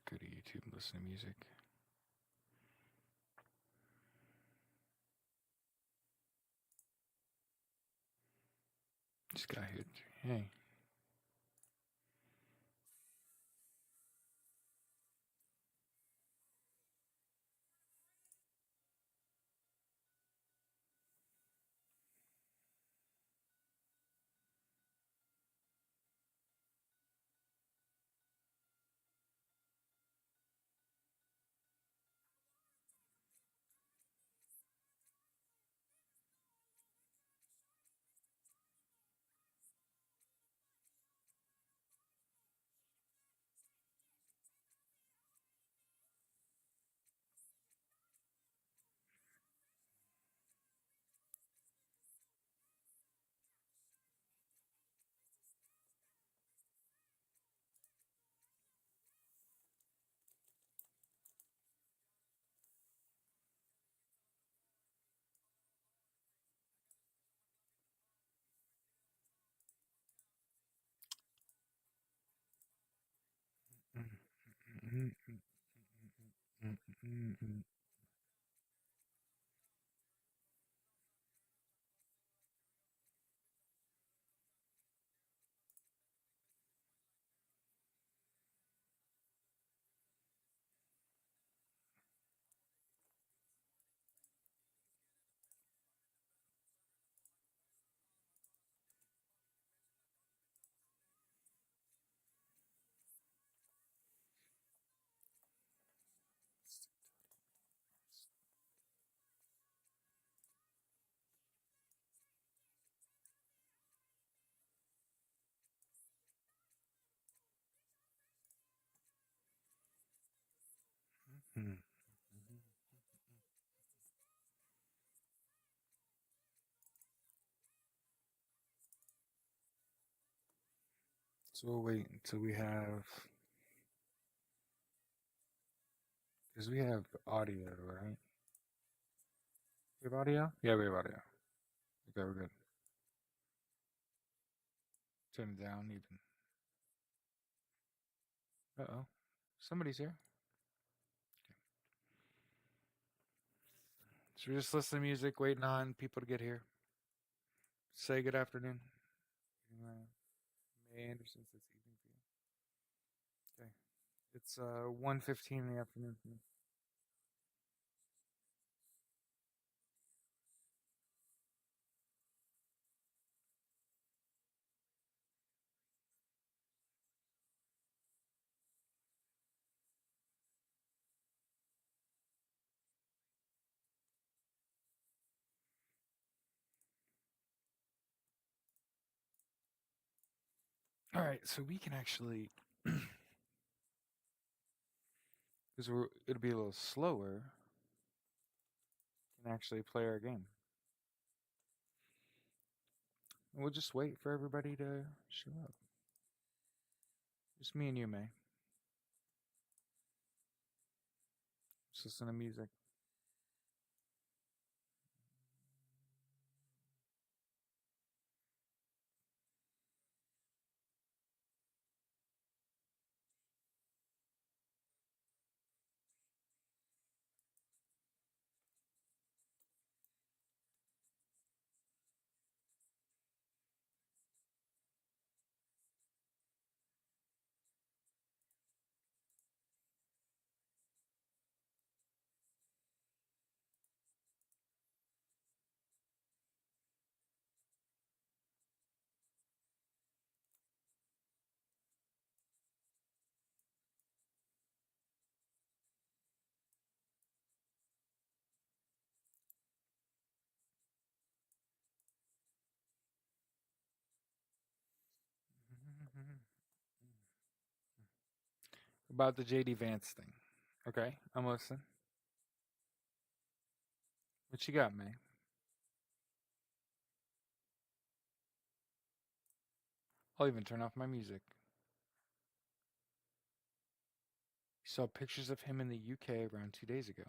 Go to YouTube and listen to music. This guy here. Hey. So we'll wait until we have, because we have audio, right? We have audio? Yeah, we have audio. Okay, we're good. Turn it down even. Uh-oh. Somebody's here. So we're just listening to music, waiting on people to get here. Say good afternoon. May Anderson says evening for you. Okay. It's 1:15 in the afternoon for me. All right, so we can actually, because it'll be a little slower, can actually play our game. And we'll just wait for everybody to show up. Just me and you, May. Just listen to music. About the JD Vance thing. Okay, I'm listening. What you got, May? I'll even turn off my music. Saw pictures of him in the UK around 2 days ago.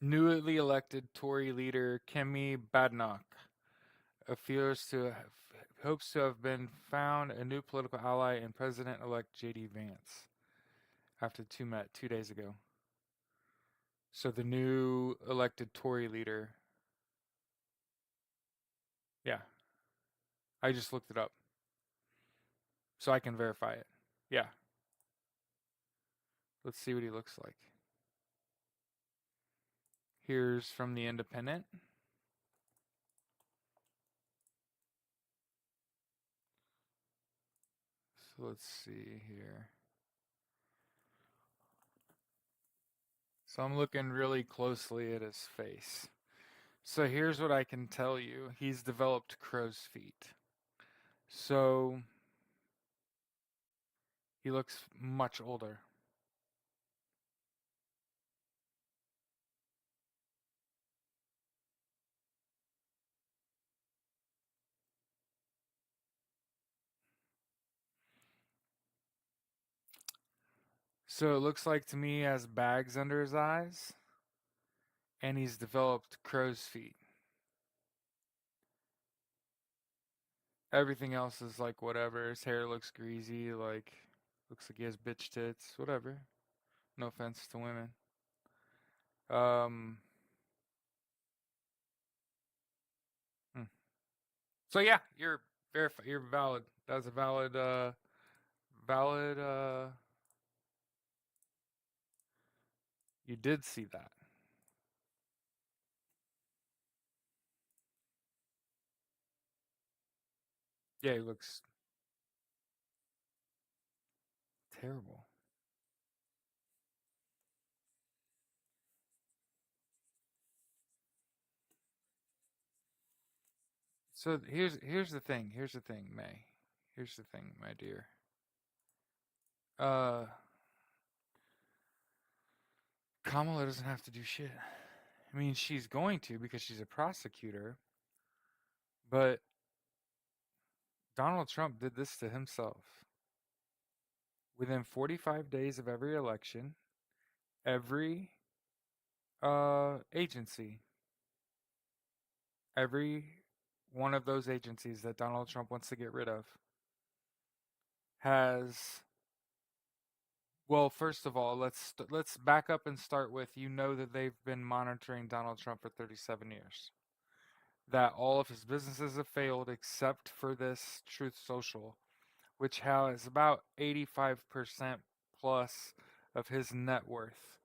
Newly elected Tory leader Kemi Badenoch appears to have, hopes to have been found a new political ally in President-elect J.D. Vance after two met 2 days ago. So the new elected Tory leader, yeah, I just looked it up so I can verify it. Yeah, let's see what he looks like. Here's from the Independent. So let's see here. So I'm looking really closely at his face. So here's what I can tell you. He's developed crow's feet. So he looks much older. So it looks like to me he has bags under his eyes and he's developed crow's feet. Everything else is like whatever. His hair looks greasy, like looks like he has bitch tits, whatever. No offense to women. Um hmm. So yeah, you're valid. That's a valid you did see that. Yeah, he looks terrible. So here's the thing. Here's the thing, May. Here's the thing, my dear. Uh Kamala doesn't have to do shit. I mean, she's going to because she's a prosecutor, but Donald Trump did this to himself. Within 45 days of every election, every agency, every one of those agencies that Donald Trump wants to get rid of has, well, first of all, let's back up and start with, you know, that they've been monitoring Donald Trump for 37 years. That all of his businesses have failed except for this Truth Social, which has about 85% plus of his net worth.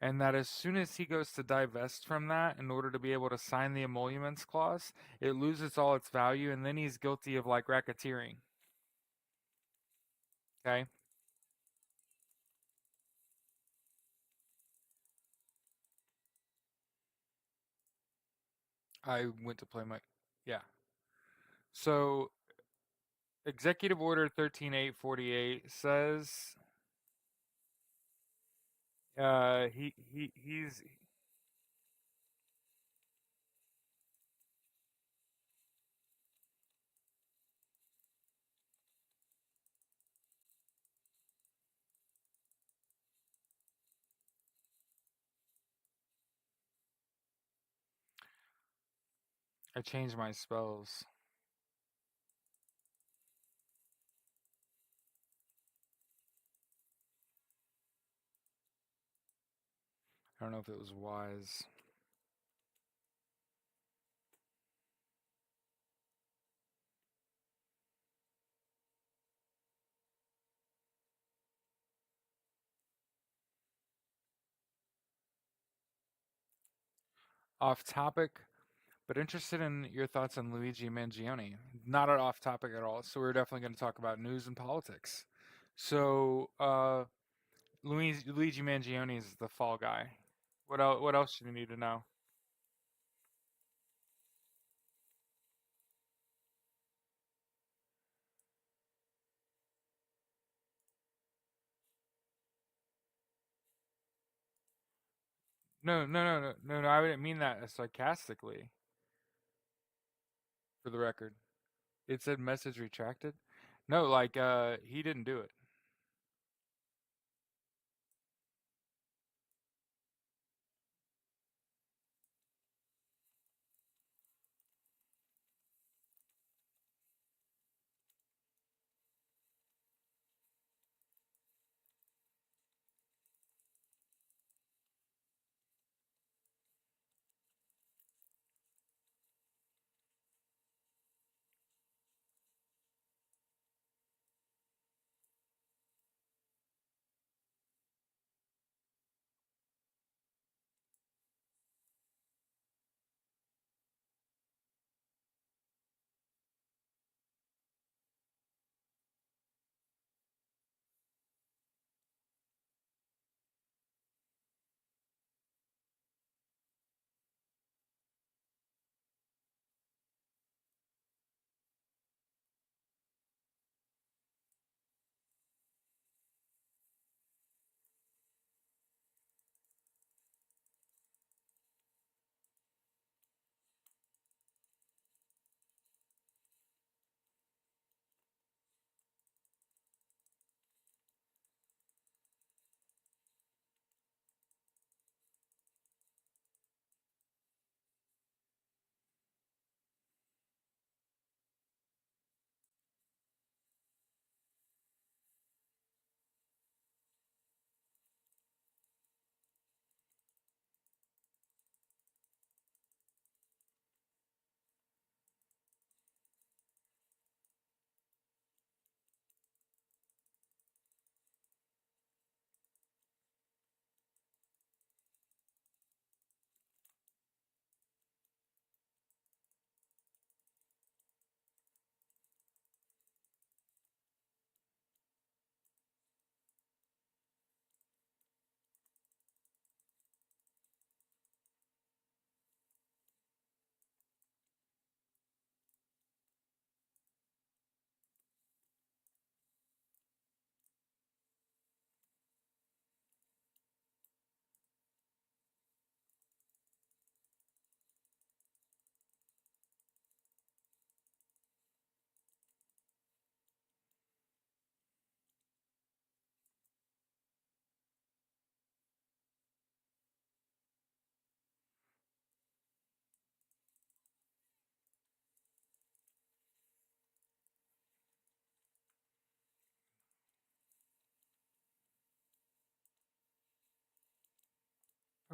And that as soon as he goes to divest from that in order to be able to sign the emoluments clause, it loses all its value, and then he's guilty of like racketeering. Okay? I went to play my. Yeah. So, Executive Order 13848 says he's. I changed my spells. I don't know if it was wise. Off topic, but interested in your thoughts on Luigi Mangione. Not off topic at all. So we're definitely going to talk about news and politics. So Luigi Mangione is the fall guy. What else? What else do you need to know? No. I didn't mean that sarcastically. For the record, it said message retracted. No, like he didn't do it.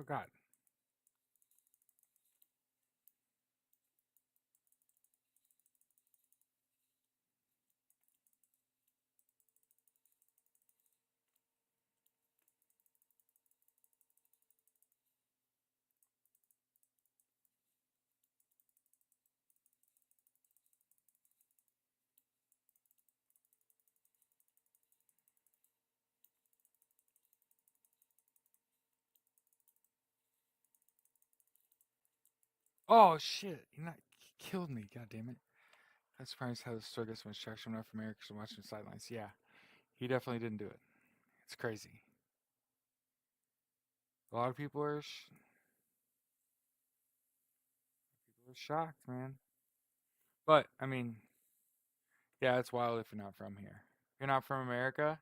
Oh God. Oh shit! He killed me. God damn it! That's surprised how the story gets some instruction enough from Eric from watching the sidelines. Yeah, he definitely didn't do it. It's crazy. A lot of people are shocked, man. But I mean, yeah, it's wild if you're not from here. You're not from America.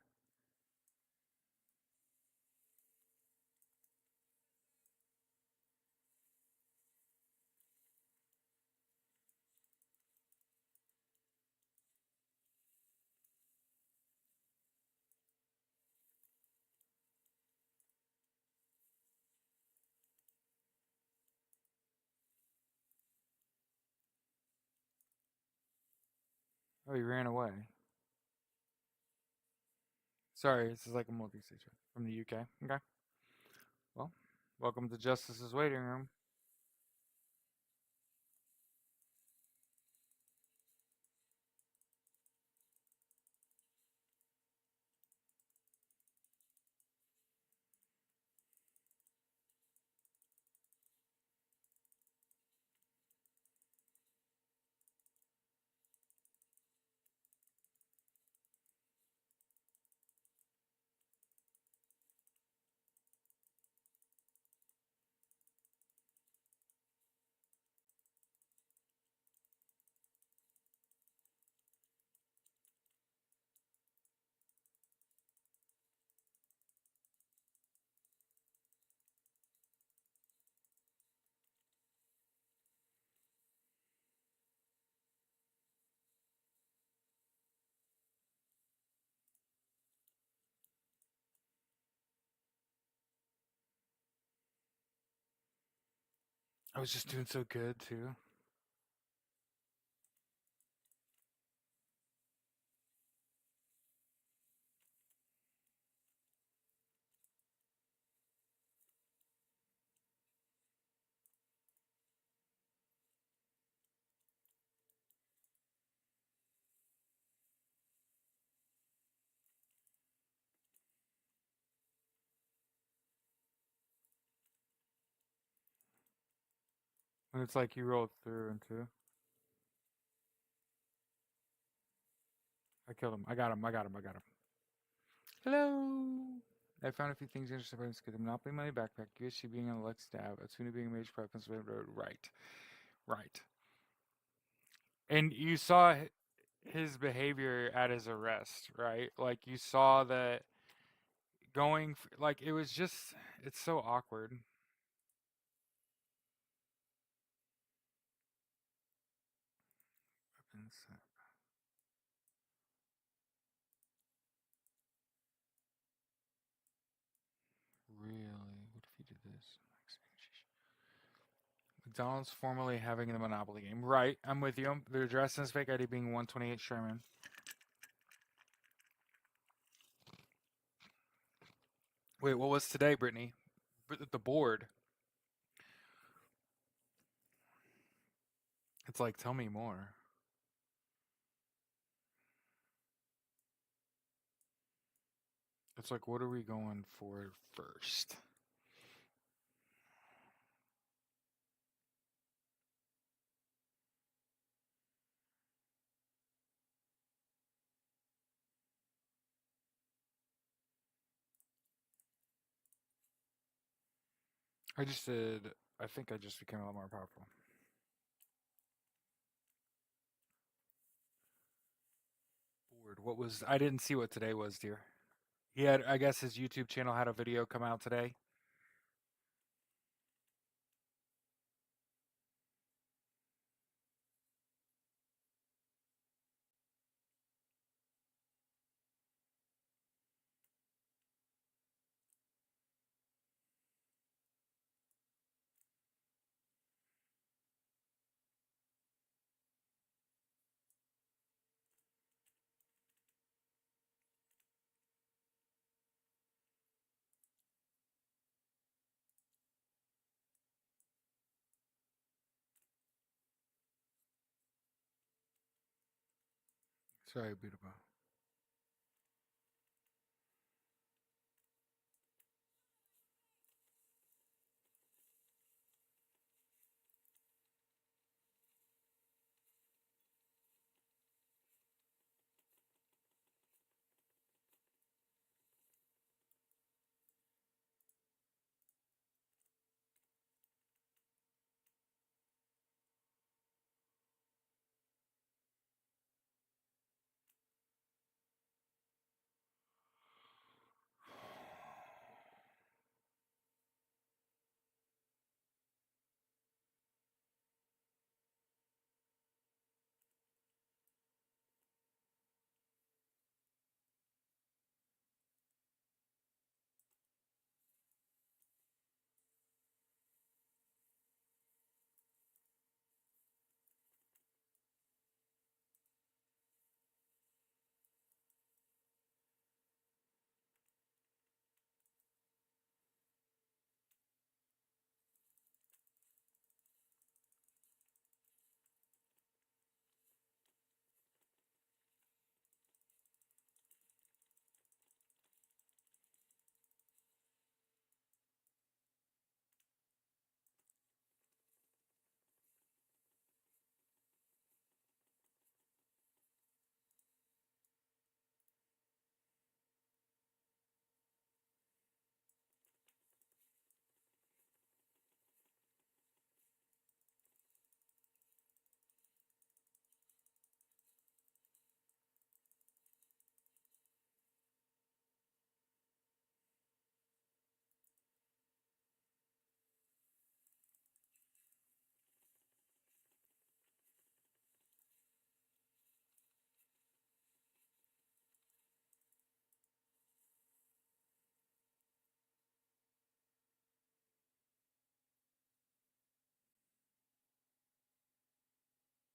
Oh, you ran away. Sorry, this is like a multi-stage from the UK. Okay. Well, welcome to Justice's waiting room. I was just doing so good too. And it's like you rolled through into. I killed him. I got him. I got him. I got him. Hello. I found a few things interesting about the Monopoly Money backpack. USC being on the Lex Stab. Atuna being a major part of Pennsylvania Road. Right. Right. And you saw his behavior at his arrest, right? Like you saw that like it was just it's so awkward. Weapons. Really? What if he did this? McDonald's formerly having the Monopoly game. Right, I'm with you. The address in his fake ID being 128 Sherman. Wait, what was today, Brittany? The board. It's like, tell me more. It's like, what are we going for first? I just did. I think I just became a lot more powerful. Board. What was? I didn't see what today was, dear. He had. I guess his YouTube channel had a video come out today. Sorry, beautiful.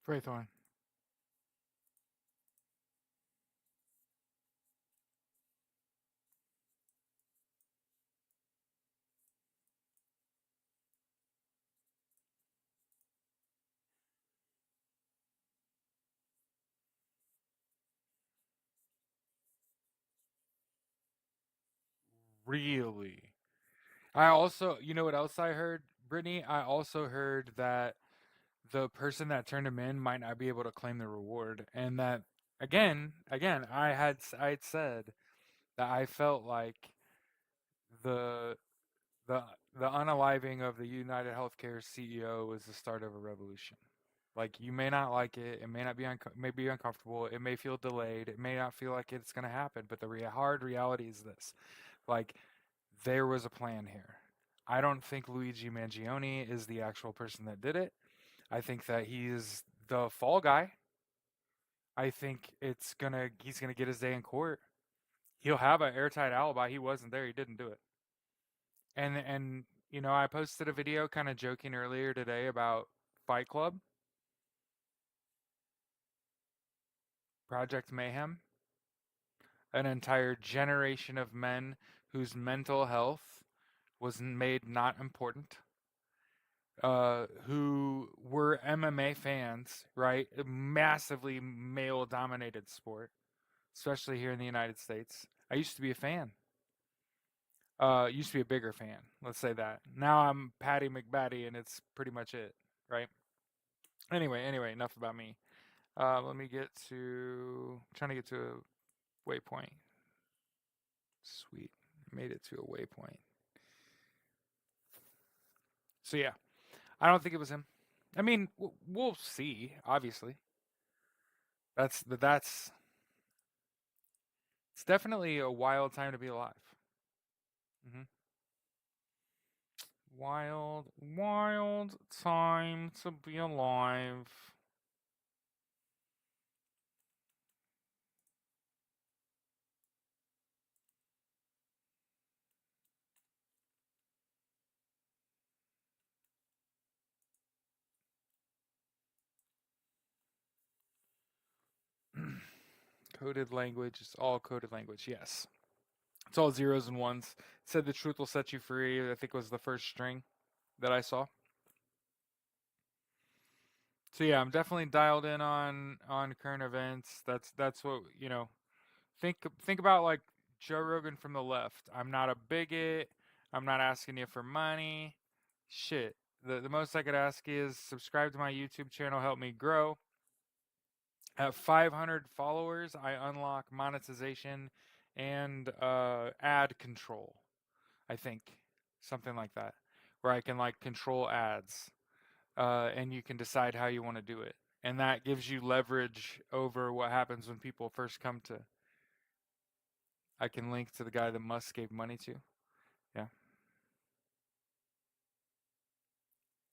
Fraythorn. Really? I also, you know what else I heard, Brittany? I also heard that the person that turned him in might not be able to claim the reward, and that again, I had said that I felt like the the the unaliving of the United Healthcare CEO was the start of a revolution. Like you may not like it, it may not be may be uncomfortable, it may feel delayed, it may not feel like it's going to happen, but the hard reality is this: like there was a plan here. I don't think Luigi Mangione is the actual person that did it. I think that he's the fall guy. I think he's gonna get his day in court. He'll have an airtight alibi. He wasn't there. He didn't do it. And you know, I posted a video kind of joking earlier today about Fight Club, Project Mayhem, an entire generation of men whose mental health was made not important, who were MMA fans, right? A massively male dominated sport, especially here in the United States. I used to be a fan. Used to be a bigger fan. Let's say that. Now I'm Patty McBatty, and it's pretty much it, right? Anyway, enough about me. Let me get to trying to get to a waypoint. Sweet, made it to a waypoint. So yeah, I don't think it was him. I mean, we'll see. Obviously, that's it's definitely a wild time to be alive. Hmm. Wild time to be alive. Coded language. It's all coded language. Yes. It's all zeros and ones. It said the truth will set you free. I think was the first string that I saw. So yeah, I'm definitely dialed in on current events. That's what, you know, think about like Joe Rogan from the left. I'm not a bigot. I'm not asking you for money. Shit. The most I could ask is subscribe to my YouTube channel, help me grow. At 500 followers, I unlock monetization and ad control. I think something like that, where I can like control ads, and you can decide how you want to do it, and that gives you leverage over what happens when people first come to. I can link to the guy that Musk gave money to. Yeah,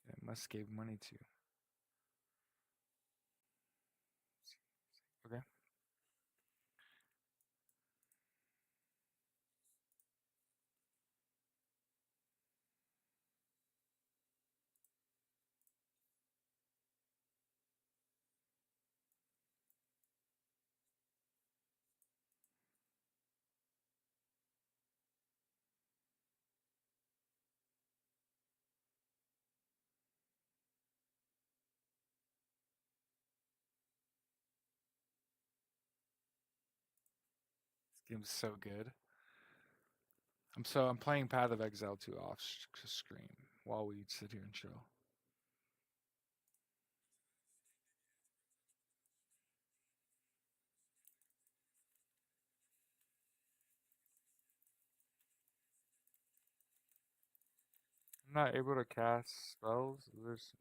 that Musk gave money to. Okay, this game's so good. I'm playing Path of Exile 2 off screen while we sit here and chill. I'm not able to cast spells. There's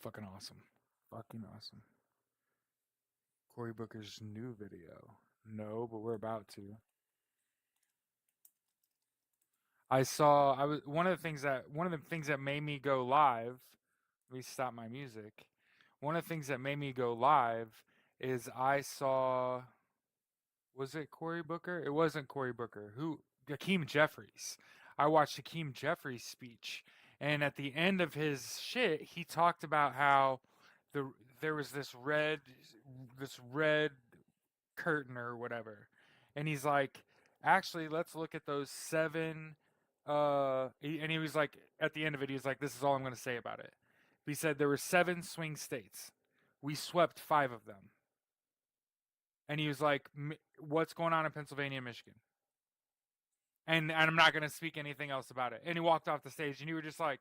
fucking awesome. Fucking awesome. Cory Booker's new video. No, but we're about to. I was one of the things that made me go live. Let me stop my music. One of the things that made me go live is I saw, was it Cory Booker? It wasn't Cory Booker. Who? Hakeem Jeffries. I watched Hakeem Jeffries' speech, and at the end of his shit, he talked about how the there was this red curtain or whatever, and he's like, actually, let's look at those seven. And he was like, at the end of it, he was like, this is all I'm going to say about it. He said there were seven swing states. We swept five of them. And he was like, what's going on in Pennsylvania and Michigan? And I'm not going to speak anything else about it. And he walked off the stage, and you were just like,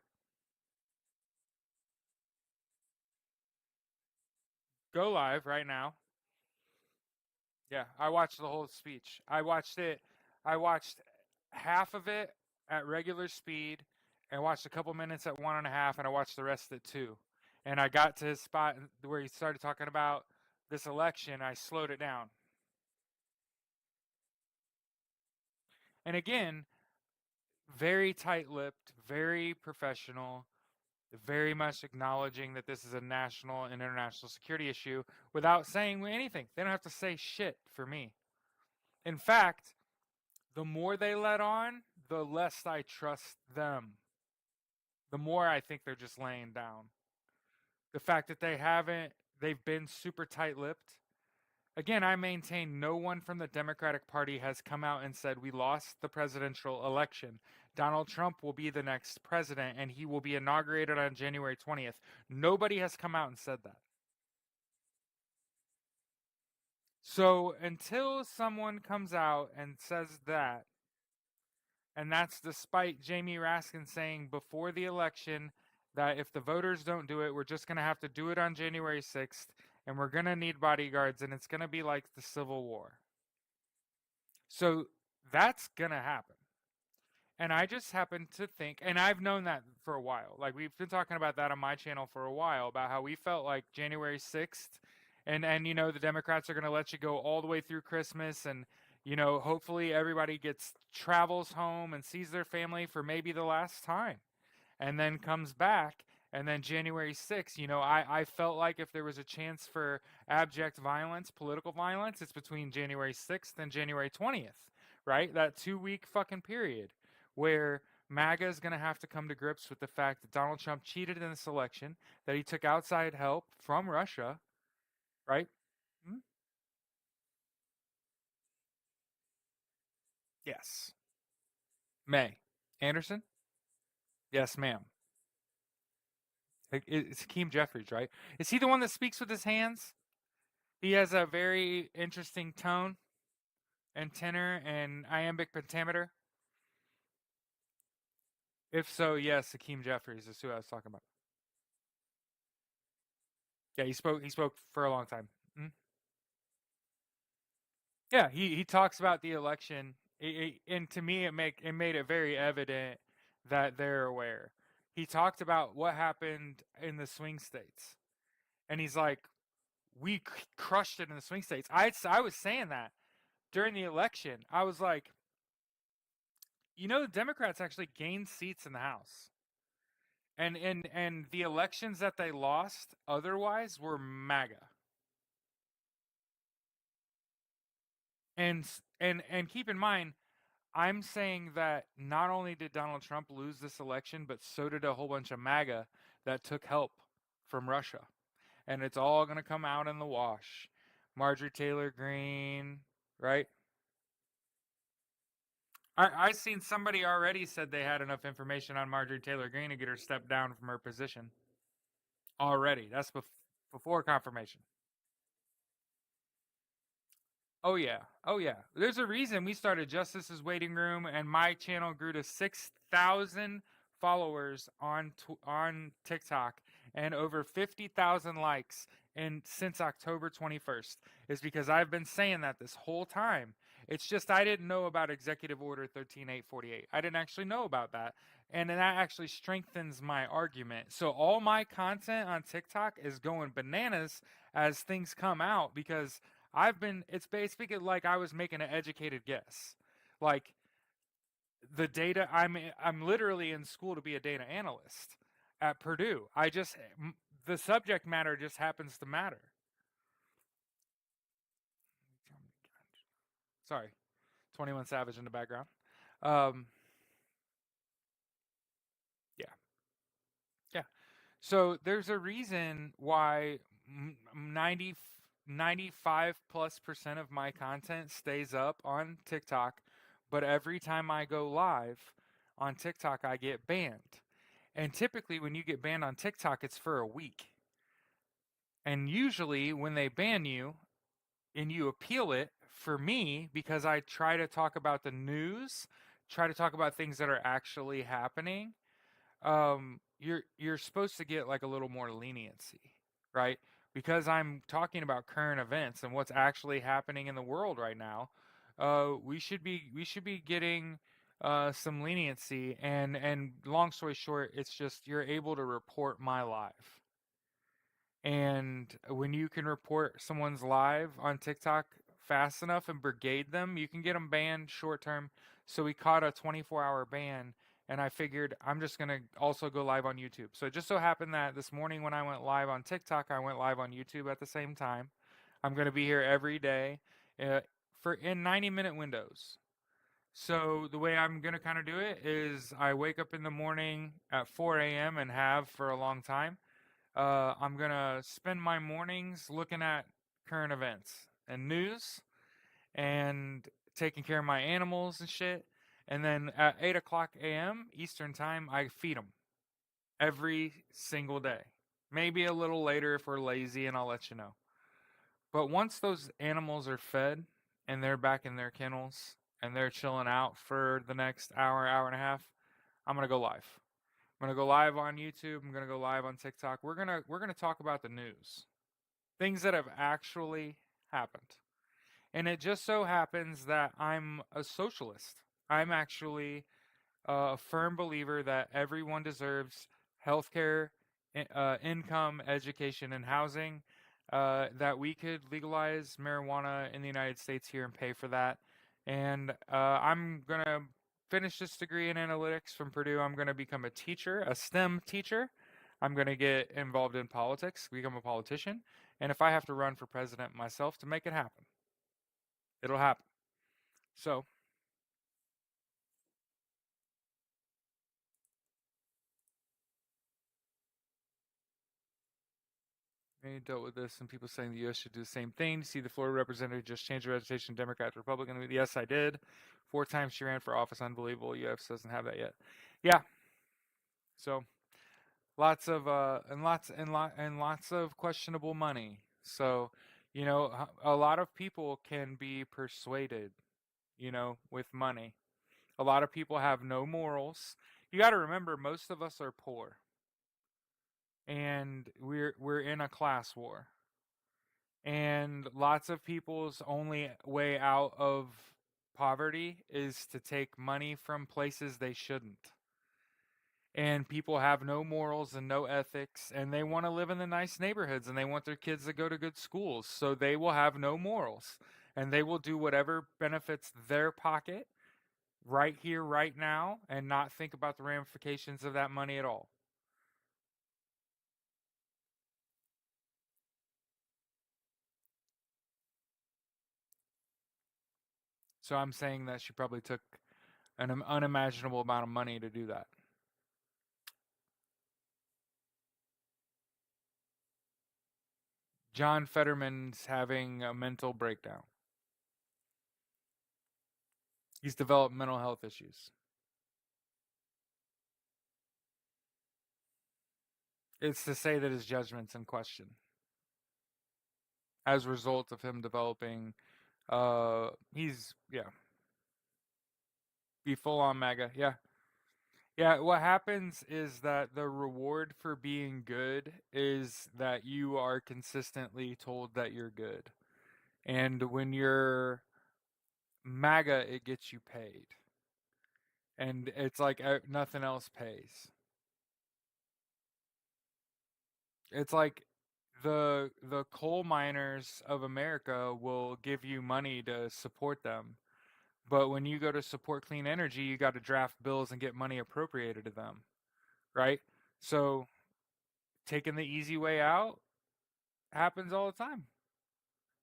go live right now. Yeah, I watched the whole speech. I watched it. I watched half of it at regular speed, and watched a couple minutes at 1.5, and I watched the rest at 2. And I got to his spot where he started talking about this election. I slowed it down. And again, very tight-lipped, very professional, very much acknowledging that this is a national and international security issue without saying anything. They don't have to say shit for me. In fact, the more they let on, the less I trust them. The more I think they're just laying down. The fact that they've been super tight lipped. Again, I maintain no one from the Democratic Party has come out and said we lost the presidential election. Donald Trump will be the next president and he will be inaugurated on January 20th. Nobody has come out and said that. So until someone comes out and says that, and that's despite Jamie Raskin saying before the election that if the voters don't do it, we're just going to have to do it on January 6th, and we're going to need bodyguards, and it's going to be like the Civil War. So that's going to happen. And I just happen to think, and I've known that for a while. Like we've been talking about that on my channel for a while, about how we felt like January 6th, and the Democrats are going to let you go all the way through Christmas, and hopefully everybody travels home and sees their family for maybe the last time. and then comes back. And then January 6th, I felt like if there was a chance for abject violence, political violence, it's between January 6th and January 20th, right? That 2 week fucking period where MAGA is going to have to come to grips with the fact that Donald Trump cheated in this election, that he took outside help from Russia, right? Hmm? Yes. May. Anderson? Yes, ma'am. It's Hakeem Jeffries, right? Is he the one that speaks with his hands? He has a very interesting tone and tenor and iambic pentameter. If so, yes, Hakeem Jeffries is who I was talking about. Yeah, he spoke for a long time. Mm. Yeah, he talks about the election, and to me, it made it very evident that they're aware. He talked about what happened in the swing states, and he's like, "We crushed it in the swing states." I was saying that during the election. I was like, the Democrats actually gained seats in the House, and the elections that they lost otherwise were MAGA. And keep in mind, I'm saying that not only did Donald Trump lose this election, but so did a whole bunch of MAGA that took help from Russia. And it's all going to come out in the wash. Marjorie Taylor Greene, right? I seen somebody already said they had enough information on Marjorie Taylor Greene to get her stepped down from her position. Already. That's before confirmation. Oh yeah. Oh yeah. There's a reason we started Justice's Waiting Room, and my channel grew to 6,000 followers on TikTok and over 50,000 likes and since October 21st is because I've been saying that this whole time. It's just I didn't know about Executive Order 13848. I didn't actually know about that. And that actually strengthens my argument. So all my content on TikTok is going bananas as things come out because it's basically like I was making an educated guess. Like the data, I'm literally in school to be a data analyst at Purdue. The subject matter just happens to matter. Sorry, 21 Savage in the background. Um, yeah, yeah. So there's a reason why 90, 95+% of my content stays up on TikTok, but every time I go live on TikTok, I get banned. And typically, when you get banned on TikTok, it's for a week. And usually, when they ban you and you appeal it, for me, because I try to talk about the news, try to talk about things that are actually happening, you're supposed to get like a little more leniency, right? Because I'm talking about current events and what's actually happening in the world right now. We should be getting some leniency, and long story short, it's just you're able to report my live. And when you can report someone's live on TikTok fast enough and brigade them, you can get them banned short term. So we caught a 24-hour ban, and I figured I'm just going to also go live on YouTube. So it just so happened that this morning when I went live on TikTok, I went live on YouTube at the same time. I'm going to be here every day uh, for in 90-minute windows. So the way I'm going to kind of do it is I wake up in the morning at 4 a.m. and have for a long time. I'm gonna spend my mornings looking at current events and news and taking care of my animals and shit. And then at 8 o'clock a.m. Eastern time, I feed them every single day. Maybe a little later if we're lazy, and I'll let you know. But once those animals are fed and they're back in their kennels and they're chilling out for the next hour, hour and a half, I'm gonna go live. I'm gonna go live on YouTube. I'm gonna go live on TikTok. We're gonna talk about the news, things that have actually happened. And it just so happens that I'm a socialist. I'm actually a firm believer that everyone deserves healthcare, income, education, and housing. That we could legalize marijuana in the United States here and pay for that. And I'm gonna finish this degree in analytics from Purdue, I'm going to become a teacher, a STEM teacher. I'm going to get involved in politics, become a politician. And if I have to run for president myself to make it happen, it'll happen. So, they dealt with this, and people saying the U.S. should do the same thing. See, the Florida representative just changed the registration Democrat to Republican. Yes, I did. 4 times she ran for office. Unbelievable. U.S. doesn't have that yet. Yeah. So lots of lots of questionable money. So, a lot of people can be persuaded, with money. A lot of people have no morals. You got to remember, most of us are poor, and we're in a class war. And lots of people's only way out of poverty is to take money from places they shouldn't. And people have no morals and no ethics, and they want to live in the nice neighborhoods, and they want their kids to go to good schools, so they will have no morals, and they will do whatever benefits their pocket right here, right now, and not think about the ramifications of that money at all. So I'm saying that she probably took an unimaginable amount of money to do that. John Fetterman's having a mental breakdown. He's developed mental health issues. It's to say that his judgment's in question as a result of him developing. He's be full on MAGA. Yeah, yeah. What happens is that the reward for being good is that you are consistently told that you're good, and when you're MAGA, it gets you paid, and it's like nothing else pays. It's like the coal miners of America will give you money to support them. But when you go to support clean energy, you got to draft bills and get money appropriated to them, right? So taking the easy way out happens all the time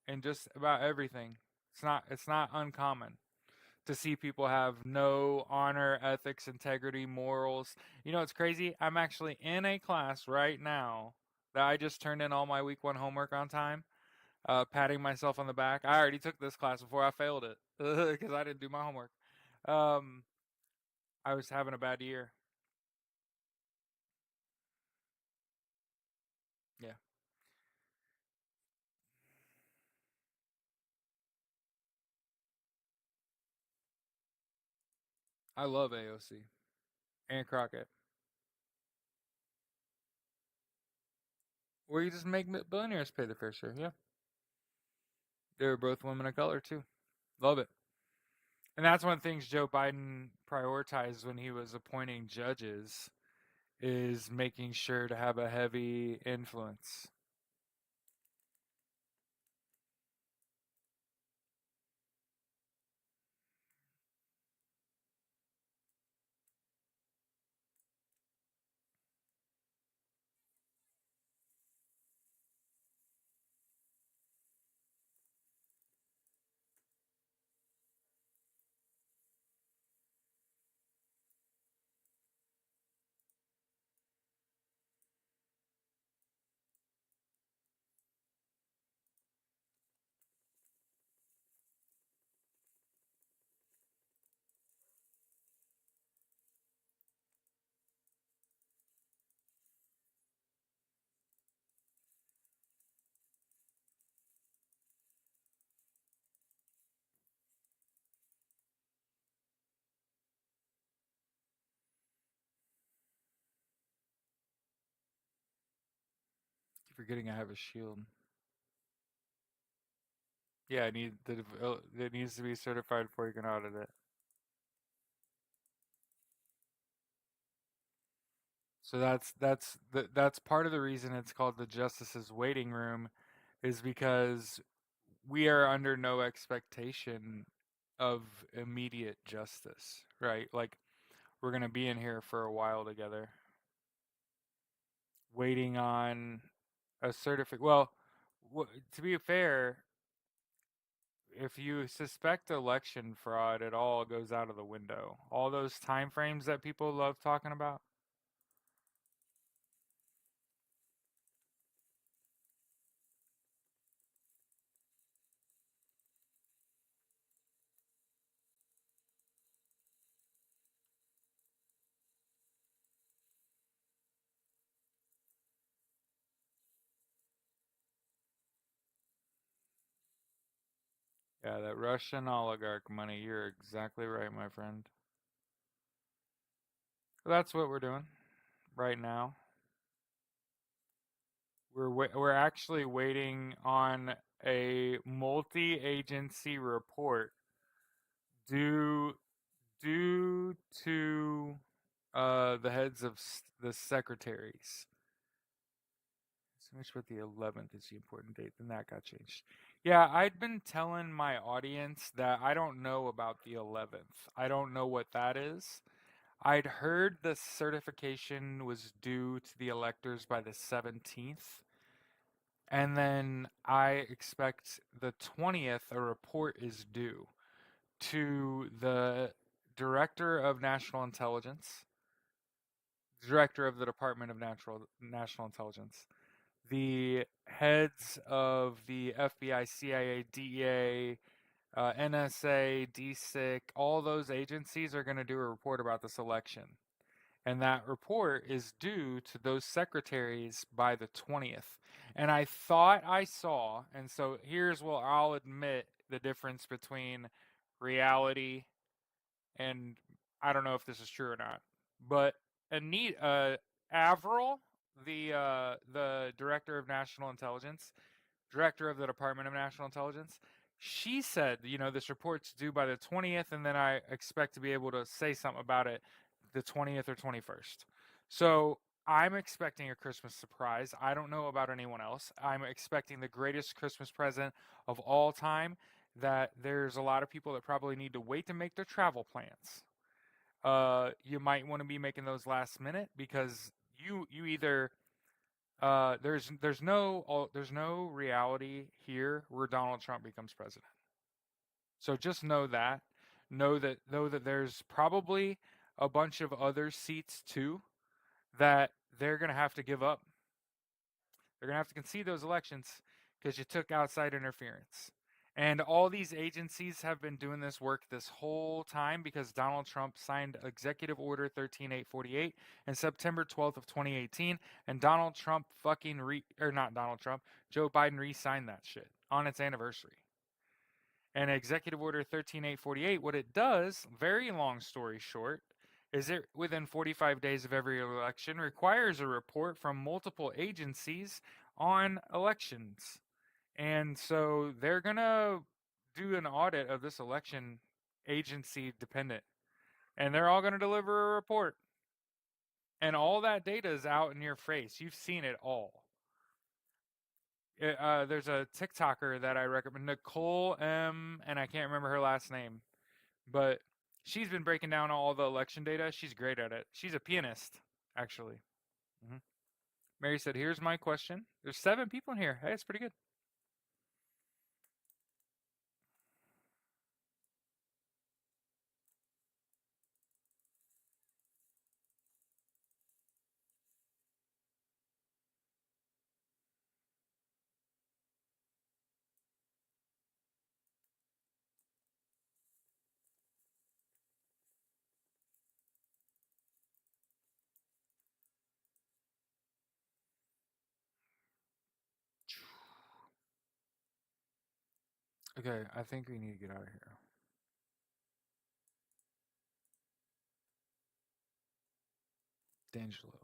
and just about everything. It's not uncommon to see people have no honor, ethics, integrity, morals. You know it's crazy? I'm actually in a class right now that I just turned in all my week 1 homework on time. Patting myself on the back. I already took this class before I failed it because I didn't do my homework. Um, I was having a bad year. Yeah, I love AOC and Crockett. Where you just make billionaires pay the fair share. Yeah, they were both women of color too. Love it. And that's one of the things Joe Biden prioritized when he was appointing judges is making sure to have a heavy influence. Keep forgetting I have a shield. Yeah, it needs to be certified before you can audit it. So that's part of the reason it's called the justice's waiting room, is because we are under no expectation of immediate justice, right? Like we're gonna be in here for a while together, waiting on a certificate. Well, to be fair, if you suspect election fraud, it all goes out of the window. All those time frames that people love talking about. Yeah, that Russian oligarch money. You're exactly right, my friend. That's what we're doing right now. We're actually waiting on a multi-agency report due due to the heads of the secretaries. So much about the 11th is the important date. Then that got changed. Yeah, I'd been telling my audience that I don't know about the 11th. I don't know what that is. I'd heard the certification was due to the electors by the 17th. And then I expect the 20th, a report is due to the Director of National Intelligence, Director of the Department of National Intelligence, the heads of the FBI, CIA, DEA, NSA, DSIC, all those agencies are going to do a report about this election. And that report is due to those secretaries by the 20th. And I thought I saw, and so here's where I'll admit the difference between reality and I don't know if this is true or not, but Avril, the director of national intelligence, director of the Department of National Intelligence, she said, this report's due by the 20th, and then I expect to be able to say something about it the 20th or 21st. So I'm expecting a Christmas surprise. I don't know about anyone else. I'm expecting the greatest Christmas present of all time. That there's a lot of people that probably need to wait to make their travel plans. You might want to be making those last minute because you either there's no reality here where Donald Trump becomes president. So just know that. Know that there's probably a bunch of other seats too that they're gonna have to give up. They're gonna have to concede those elections because you took outside interference. And all these agencies have been doing this work this whole time because Donald Trump signed Executive Order 13848 in September 12th of 2018, and Donald Trump or not Donald Trump, Joe Biden re-signed that shit on its anniversary. And Executive Order 13848, what it does, very long story short, is it within 45 days of every election requires a report from multiple agencies on elections. And so they're going to do an audit of this election agency dependent. And they're all going to deliver a report. And all that data is out in your face. You've seen it all. There's a TikToker that I recommend, Nicole M, and I can't remember her last name, but she's been breaking down all the election data. She's great at it. She's a pianist, actually. hmm Mary said, "Here's my question." There's 7 people in here. Hey, it's pretty good. Okay, I think we need to get out of here. D'Angelo.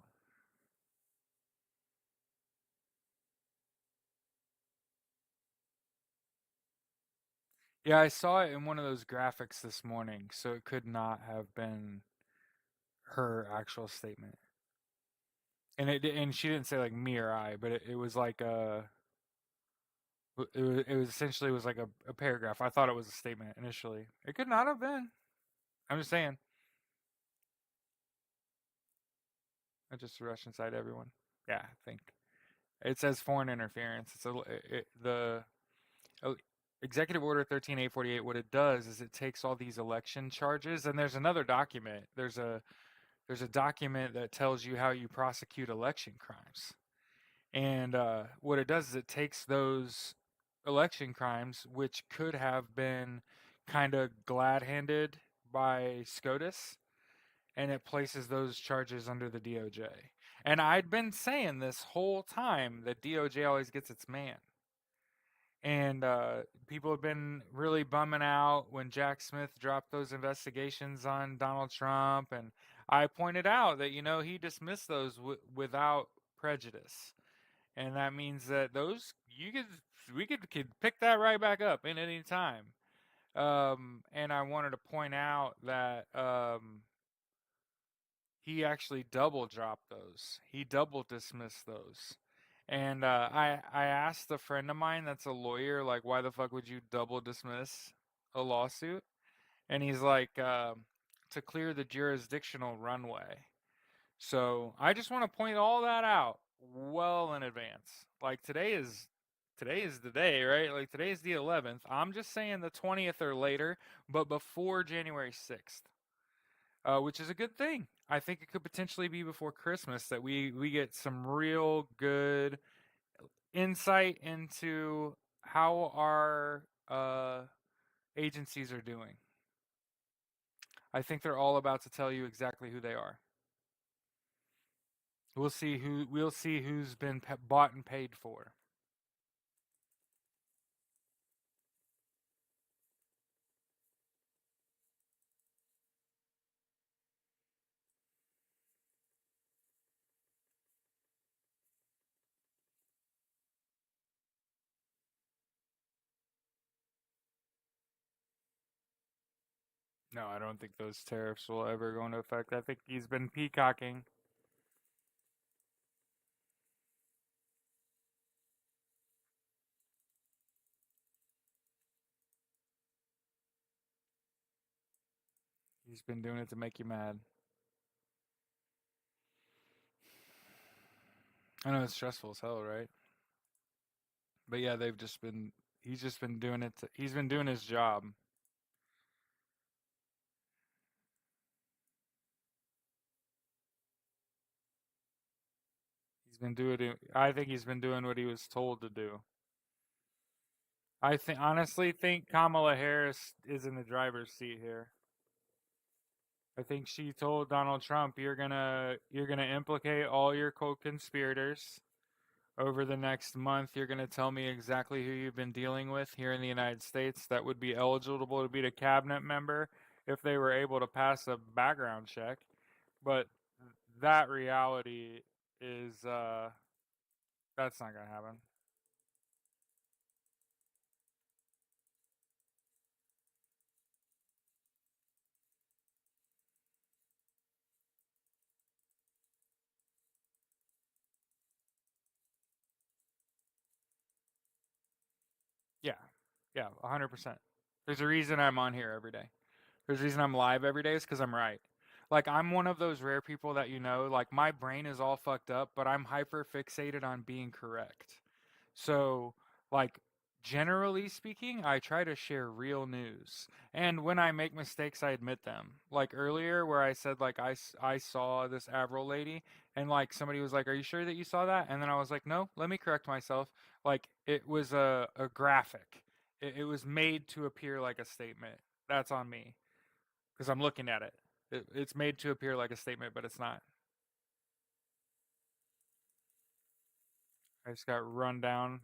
Yeah, I saw it in one of those graphics this morning, so it could not have been her actual statement. And she didn't say like me or I, but it was like it was essentially was like a paragraph. I thought it was a statement initially. It could not have been. I'm just saying. I just rushed inside everyone. Yeah, I think it says foreign interference. The uh, Executive Order 13848. What it does is it takes all these election charges, and there's another document. There's a document that tells you how you prosecute election crimes. And what it does is it takes those election crimes, which could have been kind of glad handed by SCOTUS, and it places those charges under the DOJ. And I'd been saying this whole time that DOJ always gets its man. And people have been really bumming out when Jack Smith dropped those investigations on Donald Trump. And I pointed out that, he dismissed those without prejudice. And that means that those, we could pick that right back up in any time. And I wanted to point out that he actually double dropped those. He double dismissed those. And I asked a friend of mine that's a lawyer, like, why the fuck would you double dismiss a lawsuit? And he's like, to clear the jurisdictional runway. So I just want to point all that out well in advance. Like today is the day, right? Like today is the 11th. I'm just saying the 20th or later, but before January 6th, which is a good thing. I think it could potentially be before Christmas that we get some real good insight into how our agencies are doing. I think they're all about to tell you exactly who they are. We'll see who's been bought and paid for. No, I don't think those tariffs will ever go into effect. I think he's been peacocking. He's been doing it to make you mad. I know it's stressful as hell, right? But yeah, he's just been doing it he's been doing his job. I think he's been doing what he was told to do. Honestly think Kamala Harris is in the driver's seat here. I think she told Donald Trump, you're gonna implicate all your co-conspirators over the next month. You're gonna tell me exactly who you've been dealing with here in the United States that would be eligible to be a cabinet member if they were able to pass a background check. But that reality is that's not gonna happen. Yeah, yeah, 100%. There's a reason I'm on here every day. There's a reason I'm live every day is because I'm right. Like I'm one of those rare people that like my brain is all fucked up, but I'm hyper fixated on being correct. So, like generally speaking, I try to share real news. And when I make mistakes, I admit them. Like earlier where I said like I saw this Avril lady and like somebody was like, "Are you sure that you saw that?" And then I was like, "No, let me correct myself." Like it was a graphic. It was made to appear like a statement. That's on me because I'm looking at it. It's made to appear like a statement, but it's not. I just got run down.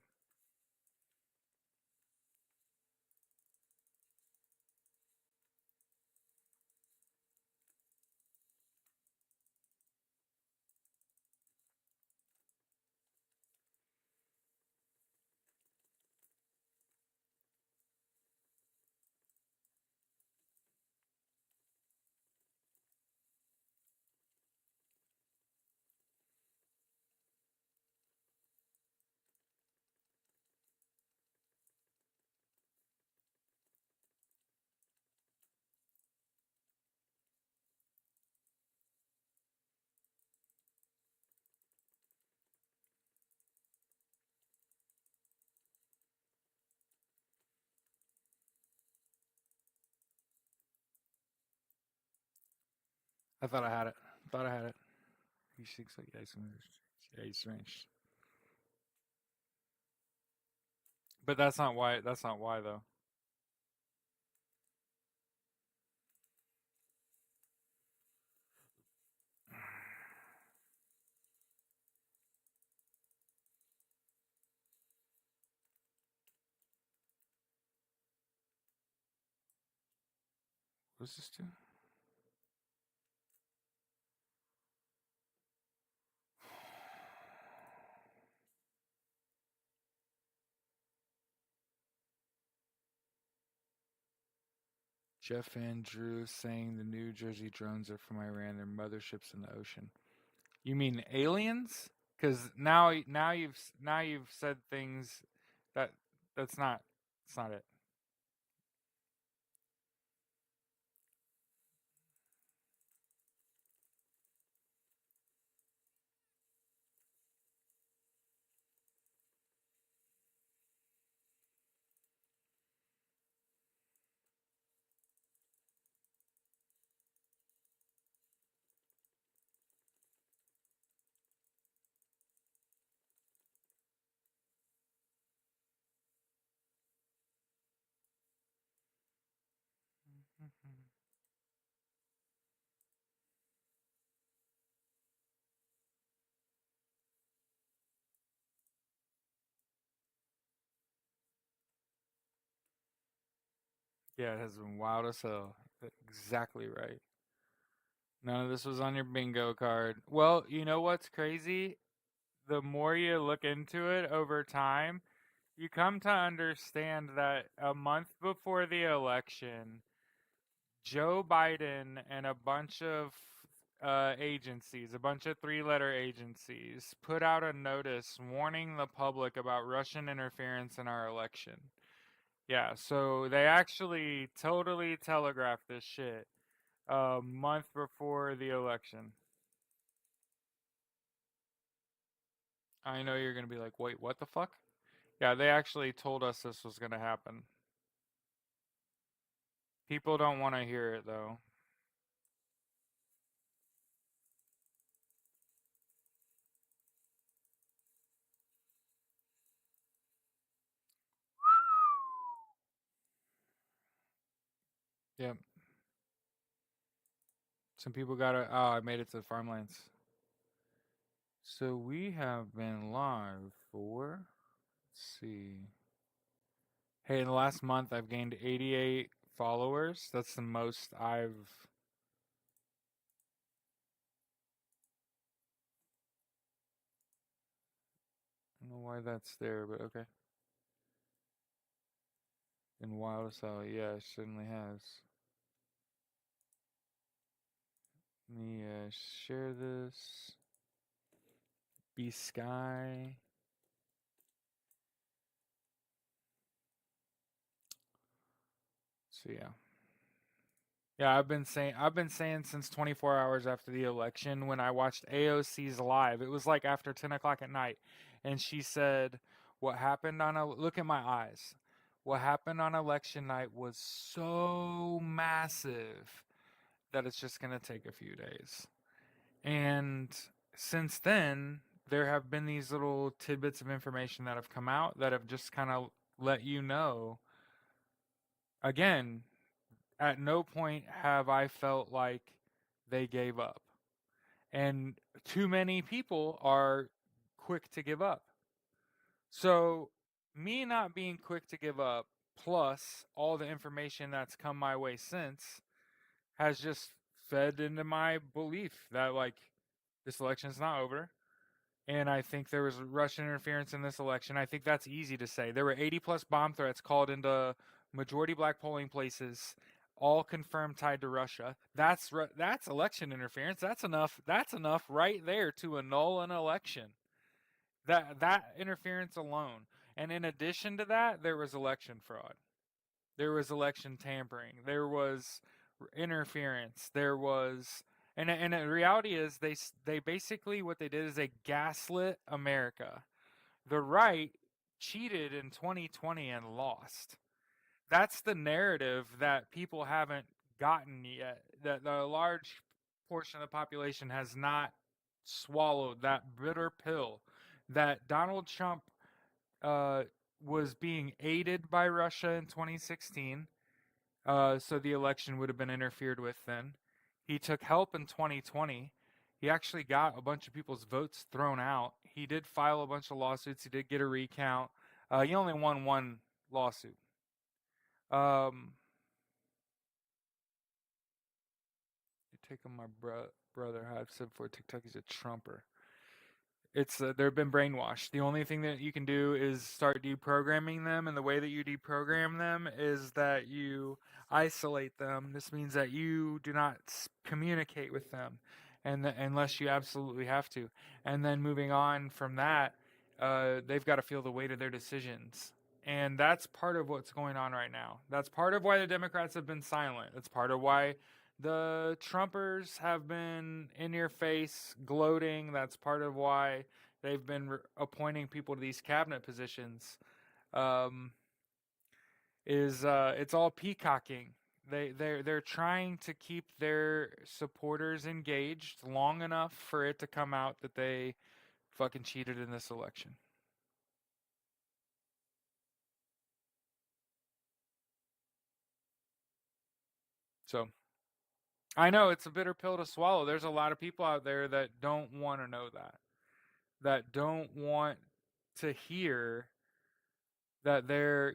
I thought I had it. Thought I had it. He speaks like yeah, he's finished. But that's not why. That's not why though. What's this do? Jeff Andrews saying the New Jersey drones are from Iran. They're motherships in the ocean. You mean aliens? Because now you've said things that that's not that's not it. Yeah, it has been wild as hell. Exactly right. None of this was on your bingo card. Well, you know what's crazy? The more you look into it over time, you come to understand that a month before the election, Joe Biden and a bunch of agencies, a bunch of three-letter agencies, put out a notice warning the public about Russian interference in our election. Yeah, so they actually totally telegraphed this shit a month before the election. I know you're going to be like, wait, what the fuck? Yeah, they actually told us this was going to happen. People don't want to hear it, though. Yep. Some people got to. Oh, I made it to the farmlands. So we have been live for. Let's see. Hey, in the last month, I've gained 88 followers. That's the most I've. I don't know why that's there, but okay. In Wild as Hell, yeah, it certainly has. Let me share this. B Sky. So yeah. Yeah, I've been saying since 24 hours after the election when I watched AOC's live. It was like after 10 o'clock at night, and she said, "What happened on a look at my eyes? What happened on election night was so massive that it's just gonna take a few days." And since then, there have been these little tidbits of information that have come out that have just kind of let you know. Again, at no point have I felt like they gave up. And too many people are quick to give up. So, me not being quick to give up, plus all the information that's come my way since, has just fed into my belief that, like, this election's not over. And I think there was Russian interference in this election. I think that's easy to say. There were 80 plus bomb threats called into majority black polling places, all confirmed tied to Russia. That's election interference. That's enough. That's enough right there to annul an election. That interference alone. And in addition to that, there was election fraud. There was election tampering. There was interference. There was and the reality is they basically what they did is they gaslit America. The right cheated in 2020 and lost. That's the narrative that people haven't gotten yet. That the large portion of the population has not swallowed that bitter pill that Donald Trump uh, was being aided by Russia in 2016. So the election would have been interfered with then. He took help in 2020. He actually got a bunch of people's votes thrown out. He did file a bunch of lawsuits. He did get a recount. He only won one lawsuit. Um, you're taking my brother. I've said before, TikTok is a Trumper. It's they've been brainwashed. The only thing that you can do is start deprogramming them, and the way that you deprogram them is that you isolate them. This means that you do not communicate with them, and unless you absolutely have to. And then moving on from that, they've got to feel the weight of their decisions, and that's part of what's going on right now. That's part of why the Democrats have been silent. That's part of why the Trumpers have been in your face gloating. That's part of why they've been appointing people to these cabinet positions. Um, is it's all peacocking. They're trying to keep their supporters engaged long enough for it to come out that they fucking cheated in this election. So I know it's a bitter pill to swallow. There's a lot of people out there that don't want to know that don't want to hear that their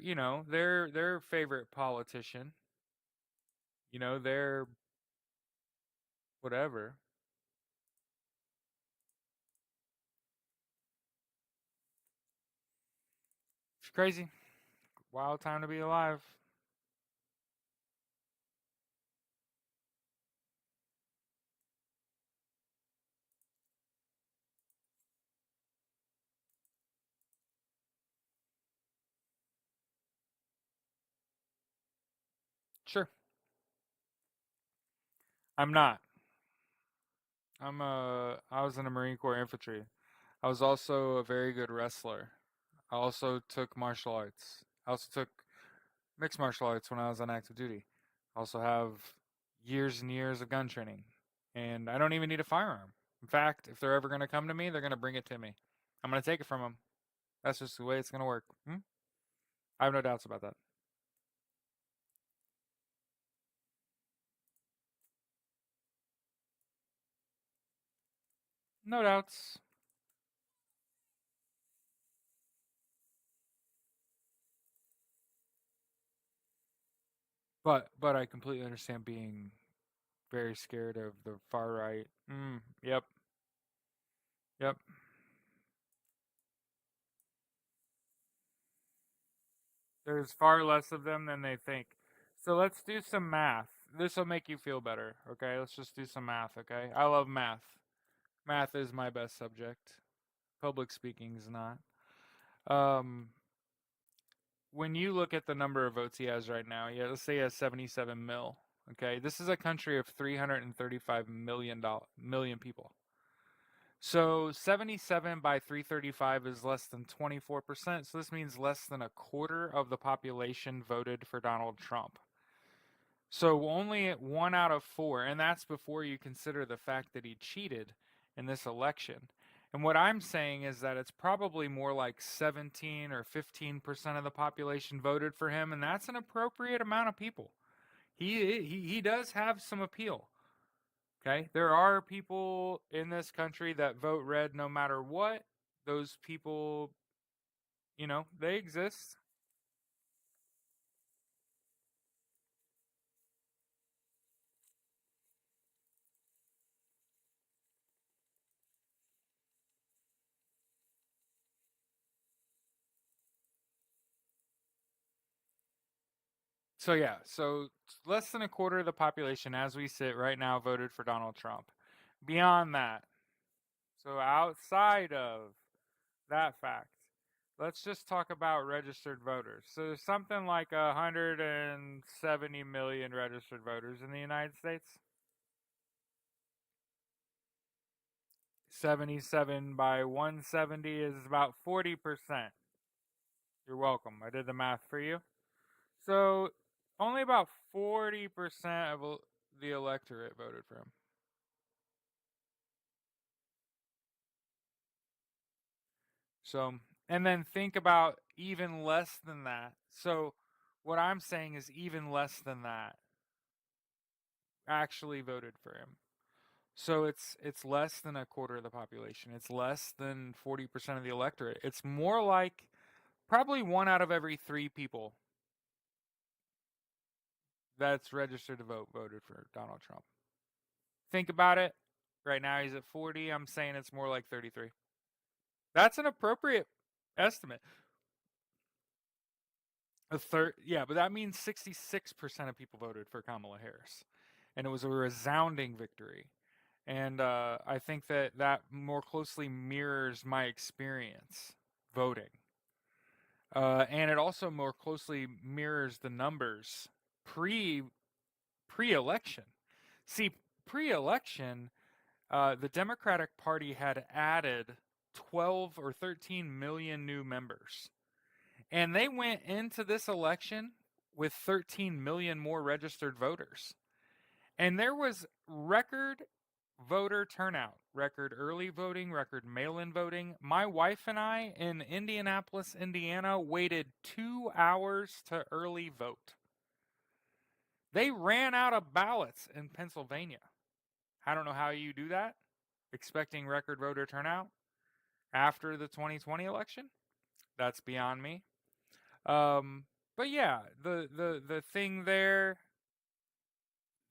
favorite politician, their whatever. It's crazy. Wild time to be alive. Sure. I'm not. I was in the Marine Corps infantry. I was also a very good wrestler. I also took martial arts. I also took mixed martial arts when I was on active duty. I also have years and years of gun training. And I don't even need a firearm. In fact, if they're ever going to come to me, they're going to bring it to me. I'm going to take it from them. That's just the way it's going to work. I have no doubts about that. No doubts. But I completely understand being very scared of the far right. Yep. Yep. There's far less of them than they think. So let's do some math. This will make you feel better, okay? Let's just do some math, okay? I love math. Math is my best subject. Public speaking is not. Um when you look at the number of votes he has right now, yeah, let's say he has 77 mil. Okay, this is a country of 335 million people. So 77 by 335 is less than 24%. So this means less than a quarter of the population voted for Donald Trump. So only one out of four, and that's before you consider the fact that he cheated in this election. And what I'm saying is that it's probably more like 17 or 15% of the population voted for him, and that's an appropriate amount of people. He does have some appeal. Okay, there are people in this country that vote red no matter what. Those people, they exist. So yeah, so less than a quarter of the population as we sit right now voted for Donald Trump. Beyond that, so outside of that fact, let's just talk about registered voters. So there's something like 170 million registered voters in the United States. 77 by 170 is about 40%. You're welcome. I did the math for you. So only about 40% of the electorate voted for him. So, and then think about even less than that. So, what I'm saying is even less than that actually voted for him. So it's less than a quarter of the population. It's less than 40% of the electorate. It's more like probably 1 out of every 3 people that's registered to vote voted for Donald Trump. Think about it. Right now he's at 40. I'm saying it's more like 33. That's an appropriate estimate. A third, yeah, but that means 66% of people voted for Kamala Harris, and it was a resounding victory. And I think that that more closely mirrors my experience voting, and it also more closely mirrors the numbers pre pre-election. See, pre-election, the Democratic Party had added 12 or 13 million new members. And they went into this election with 13 million more registered voters. And there was record voter turnout, record early voting, record mail in voting. My wife and I in Indianapolis, Indiana, waited 2 hours to early vote. They ran out of ballots in Pennsylvania. I don't know how you do that, expecting record voter turnout after the 2020 election. That's beyond me. Um, but yeah, the thing there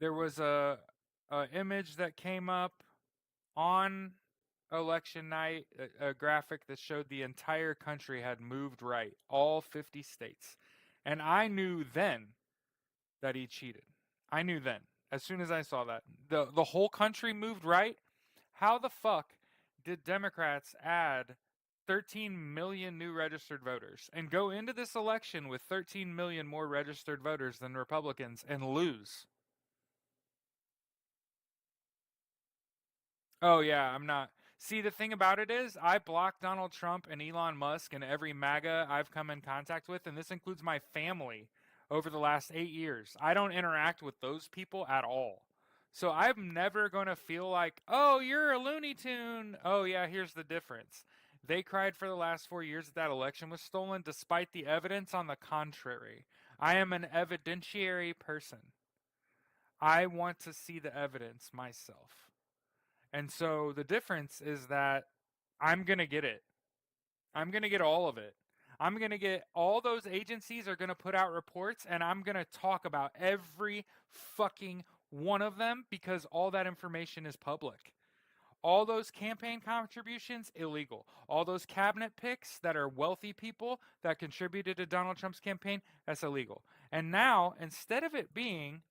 was a image that came up on election night, a graphic that showed the entire country had moved right, all 50 states. And I knew then that he cheated. I knew then, as soon as I saw that. The whole country moved right. How the fuck did Democrats add 13 million new registered voters and go into this election with 13 million more registered voters than Republicans and lose? Oh yeah, I'm not. See, the thing about it is, I blocked Donald Trump and Elon Musk and every MAGA I've come in contact with, and this includes my family over the last 8 years. I don't interact with those people at all. So I'm never going to feel like, oh, you're a Looney Tune. Oh, yeah, here's the difference. They cried for the last 4 years that that election was stolen, despite the evidence on the contrary. I am an evidentiary person. I want to see the evidence myself. And so the difference is that I'm going to get it. I'm going to get all of it. I'm going to get all those agencies are going to put out reports and I'm going to talk about every fucking one of them because all that information is public. All those campaign contributions, illegal. All those cabinet picks that are wealthy people that contributed to Donald Trump's campaign, that's illegal. And now, instead of it being,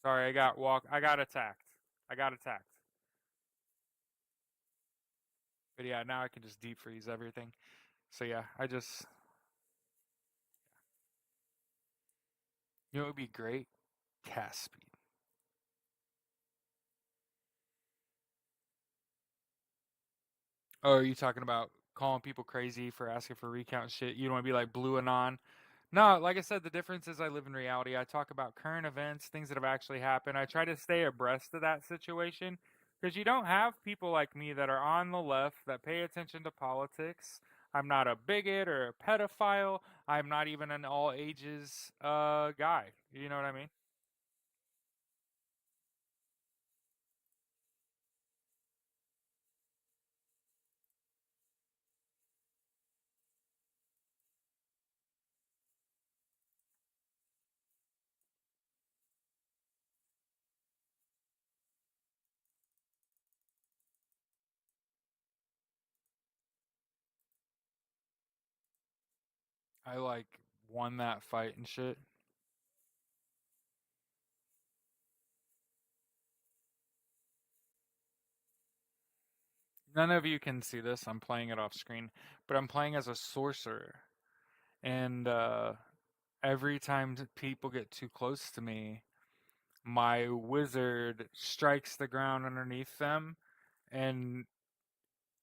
sorry, I got attacked. I got attacked. But yeah, now I can just deep freeze everything. So yeah, you know, it would be great. Cast speed. Oh, are you talking about calling people crazy for asking for recount shit? You don't want to be like Blue Anon? No, like I said, the difference is I live in reality. I talk about current events, things that have actually happened. I try to stay abreast of that situation because you don't have people like me that are on the left that pay attention to politics. I'm not a bigot or a pedophile. I'm not even an all ages guy. You know what I mean? I like won that fight and shit. None of you can see this. I'm playing it off screen, but I'm playing as a sorcerer. And every time people get too close to me, my wizard strikes the ground underneath them, and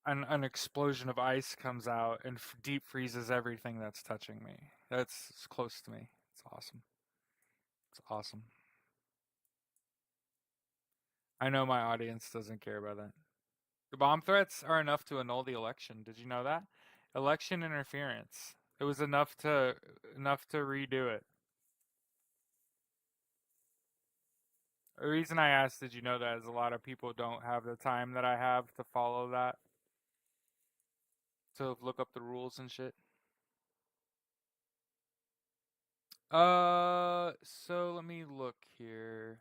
an explosion of ice comes out and deep freezes everything that's touching me. That's close to me. It's awesome. It's awesome. I know my audience doesn't care about that. The bomb threats are enough to annul the election. Did you know that? Election interference. It was enough to redo it. The reason I asked, did you know that, is a lot of people don't have the time that I have to follow that, to look up the rules and shit. So let me look here.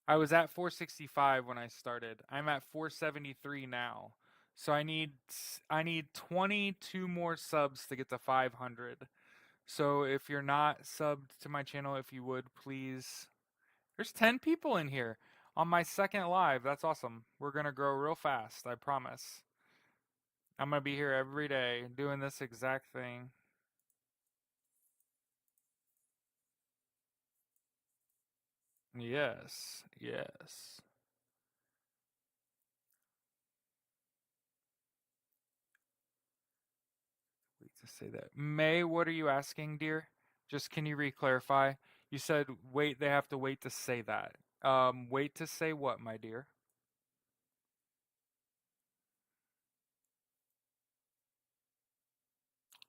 I was at 465 when I started. I'm at 473 now. So I need 22 more subs to get to 500. So if you're not subbed to my channel, if you would please. There's 10 people in here on my second live. That's awesome. We're going to grow real fast, I promise. I'm going to be here every day doing this exact thing. Yes. Yes. Wait to say that. May, what are you asking, dear? Just can you re-clarify? You said wait, they have to wait to say that. Wait to say what, my dear?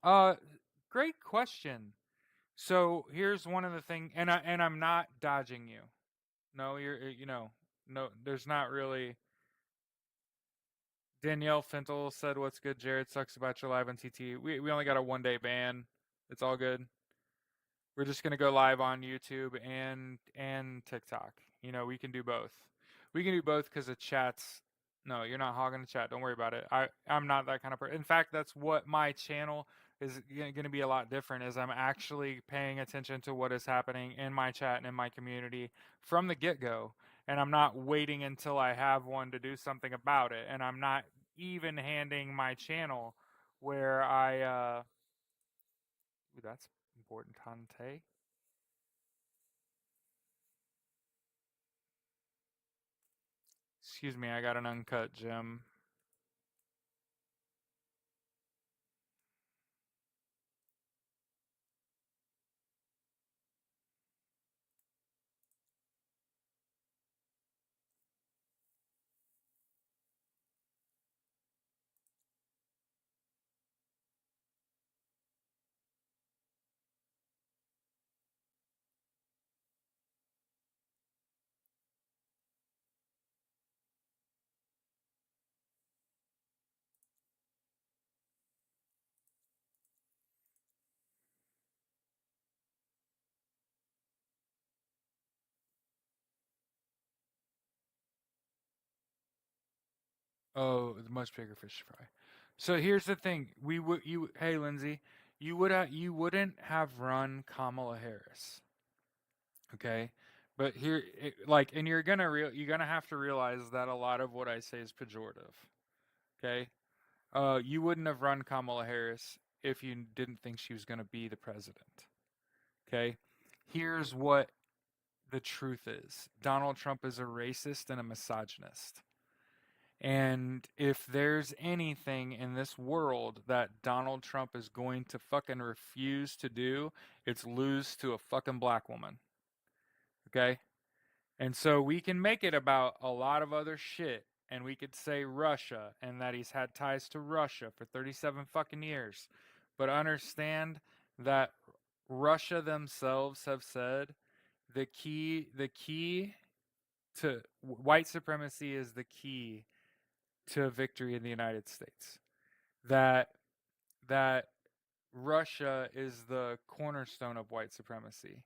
Uh, great question. So here's one of the thing, and I'm not dodging you. No, no. There's not really. Danielle Fintel said, "What's good, Jared? Sucks about your live on TT. We only got a 1 day ban. It's all good. We're just gonna go live on YouTube and TikTok. We can do both. We can do both because the chats. No, you're not hogging the chat. Don't worry about it. I'm not that kind of person. In fact, that's what my channel is going to be a lot different. Is I'm actually paying attention to what is happening in my chat and in my community from the get go, and I'm not waiting until I have one to do something about it. And I'm not even handing my channel where I. Ooh, that's important, Tante. Excuse me, I got an uncut gem. Oh, the much bigger fish fry. So here's the thing: hey Lindsay, you wouldn't have run Kamala Harris, okay? But and you're gonna have to realize that a lot of what I say is pejorative, okay? You wouldn't have run Kamala Harris if you didn't think she was gonna be the president, okay? Here's what the truth is: Donald Trump is a racist and a misogynist. And if there's anything in this world that Donald Trump is going to fucking refuse to do, it's lose to a fucking black woman. Okay? And so we can make it about a lot of other shit. And we could say Russia and that he's had ties to Russia for 37 fucking years. But understand that Russia themselves have said the key to white supremacy is the key to victory in the United States. That that Russia is the cornerstone of white supremacy,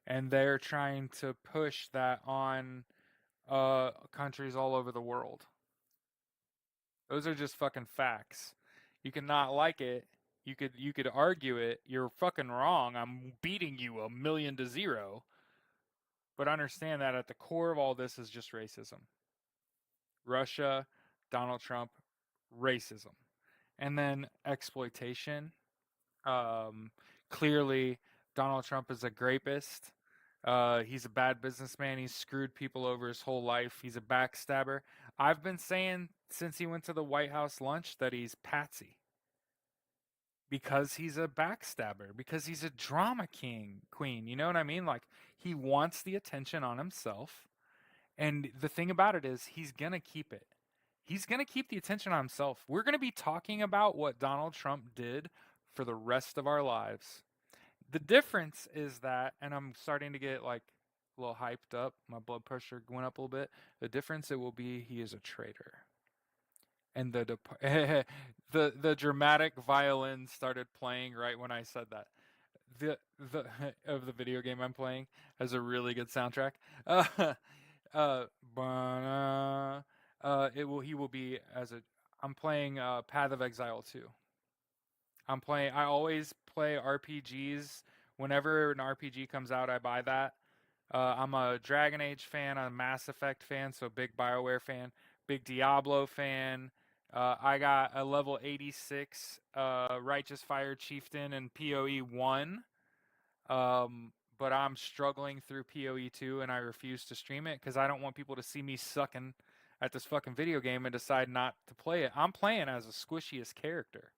and they're trying to push that on countries all over the world. Those are just fucking facts. You can not like it. You could argue it. You're fucking wrong. I'm beating you 1,000,000 to 0. But understand that at the core of all this is just racism. Russia, Donald Trump, racism, and then exploitation. Um, Clearly, Donald Trump is a grapist. He's a bad businessman. He's screwed people over his whole life. He's a backstabber. I've been saying since he went to the White House lunch that he's patsy because he's a backstabber, because he's a drama queen. You know what I mean? Like, he wants the attention on himself, And the thing about it is, he's going to keep it. He's going to keep the attention on himself. We're going to be talking about what Donald Trump did for the rest of our lives. The difference is that, and I'm starting to get like a little hyped up, my blood pressure went up a little bit. The difference it will be he is a traitor. And the dramatic violin started playing right when I said that. The of the video game I'm playing has a really good soundtrack. Uh, uh, it will he will be as a I'm playing Path of Exile 2. I always play RPGs. Whenever an RPG comes out, I buy that. I'm a Dragon Age fan, a Mass Effect fan, so big BioWare fan, big Diablo fan. I got a level 86 Righteous Fire Chieftain in PoE 1. But I'm struggling through PoE 2 and I refuse to stream it because I don't want people to see me sucking at this fucking video game and decide not to play it. I'm playing as a squishiest character.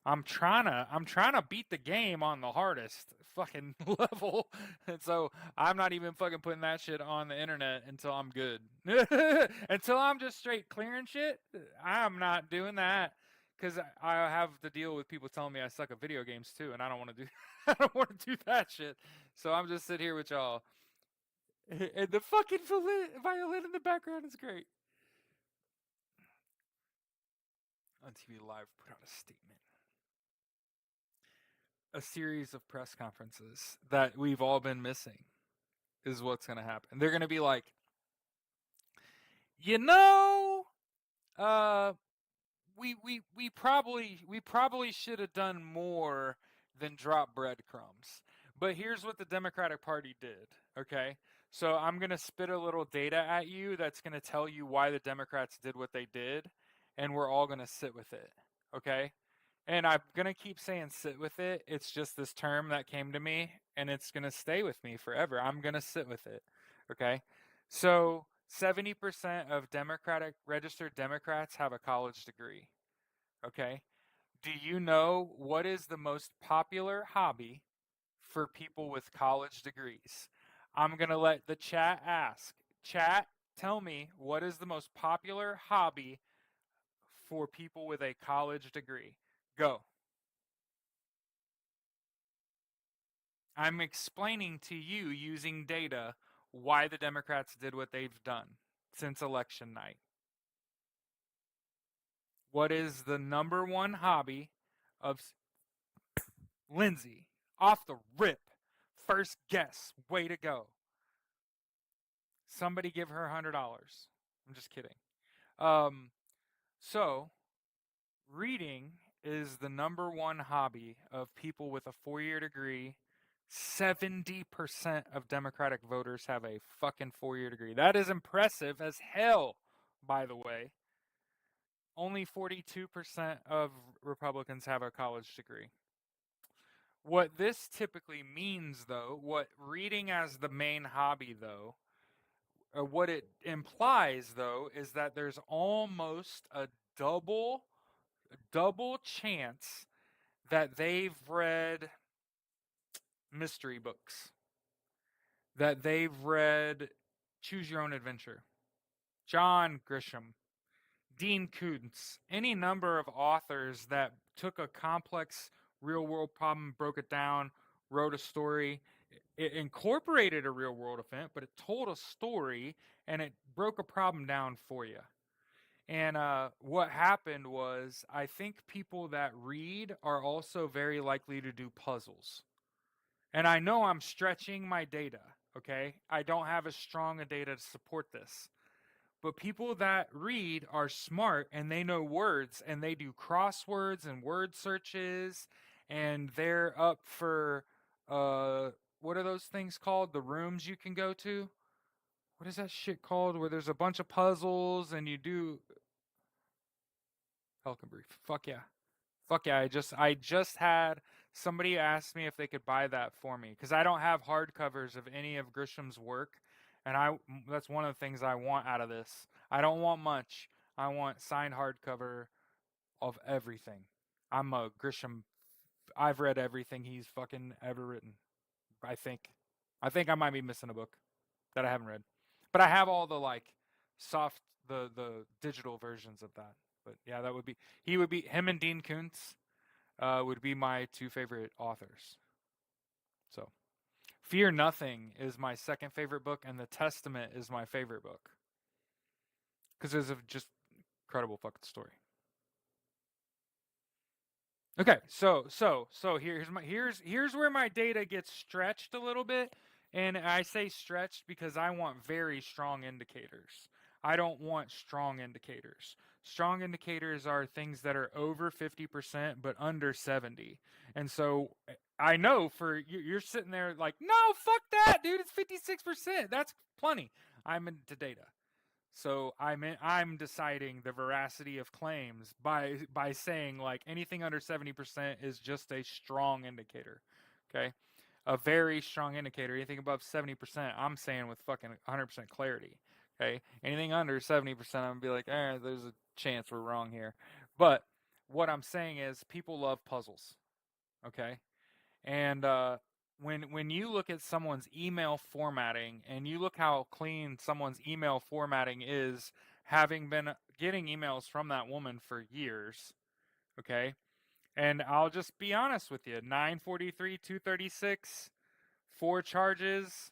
I'm trying to beat the game on the hardest fucking level. And so I'm not even fucking putting that shit on the internet until I'm good. Until I'm just straight clearing shit, I'm not doing that. Cause I have to deal with people telling me I suck at video games too, and I don't want to do I don't want to do that shit. So I'm just sitting here with y'all. And the fucking violin in the background is great. On TV Live put out a statement. A series of press conferences that we've all been missing is what's going to happen. They're going to be like, you know, uh, we probably should have done more than drop breadcrumbs. But here's what the Democratic Party did. Okay, so I'm going to spit a little data at you that's going to tell you why the Democrats did what they did, and we're all going to sit with it. Okay, and I'm going to keep saying sit with it. It's just this term that came to me and it's going to stay with me forever. I'm going to sit with it. Okay? So, 70% of Democratic registered Democrats have a college degree. Okay? Do you know what is the most popular hobby for people with college degrees? I'm going to let the chat ask. Chat, tell me what is the most popular hobby for people with a college degree? Go. I'm explaining to you using data why the Democrats did what they've done since election night. What is the number one hobby of Lindsay? Off the rip. First guess. Way to go. Somebody give her $100. I'm just kidding. Um, so, reading is the number one hobby of people with a 4-year degree. 70% of Democratic voters have a fucking 4-year degree. That is impressive as hell, by the way. Only 42% of Republicans have a college degree. What this typically means, though, what reading as the main hobby, though, what it implies, though, is that there's almost a double chance that they've read mystery books, that they've read Choose Your Own Adventure, John Grisham, Dean Koontz, any number of authors that took a complex real world problem, broke it down, wrote a story. It incorporated a real world event, but it told a story and it broke a problem down for you. And what happened was, I think people that read are also very likely to do puzzles. And I know I'm stretching my data, okay? I don't have as strong a data to support this. But people that read are smart and they know words and they do crosswords and word searches and they're up for uh what are those things called? The rooms you can go to? What is that shit called where there's a bunch of puzzles and you do Pelican Brief. Fuck yeah. Fuck yeah, I just had somebody ask me if they could buy that for me cuz I don't have hardcovers of any of Grisham's work and that's one of the things I want out of this. I don't want much. I want signed hardcover of everything. I'm a Grisham I've read everything he's fucking ever written. I think I might be missing a book that I haven't read. But I have all the like soft the digital versions of that. But yeah, that would be he would be him and Dean Koontz would be my two favorite authors. So Fear Nothing is my second favorite book, and The Testament is my favorite book because it's a just incredible fucking story. Okay, so here's where my data gets stretched a little bit, and I say stretched because I want very strong indicators. I don't want strong indicators. Strong indicators are things that are over 50% but under 70. And so I know for you're sitting there like, "No, fuck that, dude. It's 56%. That's plenty." I'm into data. So I'm deciding the veracity of claims by saying like anything under 70% is just a strong indicator. Okay? A very strong indicator. Anything above 70%, I'm saying with fucking 100% clarity. Okay? Anything under 70%, I'm going to be like, there's a chance we're wrong here. But what I'm saying is people love puzzles. Okay? And when you look at someone's email formatting and you look how clean someone's email formatting is, having been getting emails from that woman for years, okay? And I'll just be honest with you: 943, 236, four charges,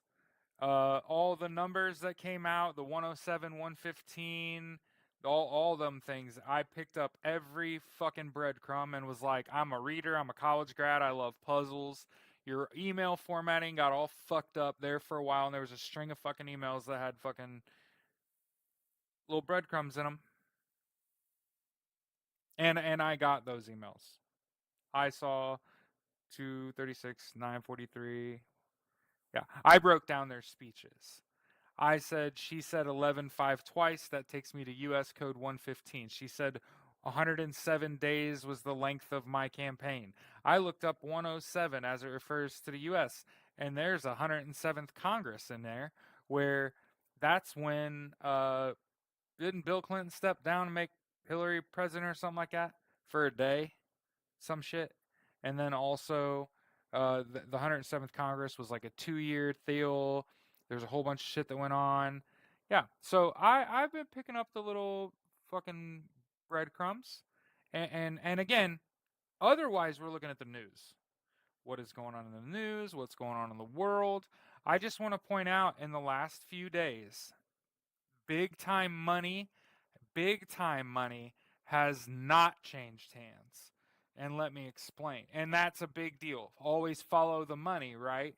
all the numbers that came out, the 107, 115, all them things. I picked up every fucking breadcrumb and was like, I'm a reader, I'm a college grad, I love puzzles. Your email formatting got all fucked up there for a while, and there was a string of fucking emails that had fucking little breadcrumbs in them. And I got those emails. I saw 236, 943. Yeah, I broke down their speeches. I said, she said 11.5 twice. That takes me to US code 115. She said 107 days was the length of my campaign. I looked up 107 as it refers to the US, and there's 107th Congress in there, where that's when didn't Bill Clinton step down and make Hillary president or something like that for a day? Some shit. And then also, the 107th Congress was like a 2 year deal. There's a whole bunch of shit that went on. Yeah, so I've been picking up the little fucking breadcrumbs, and again, otherwise we're looking at the news. What is going on in the news? What's going on in the world? I just want to point out in the last few days, big time money big time money has not changed hands. And let me explain. And that's a big deal. Always follow the money, right?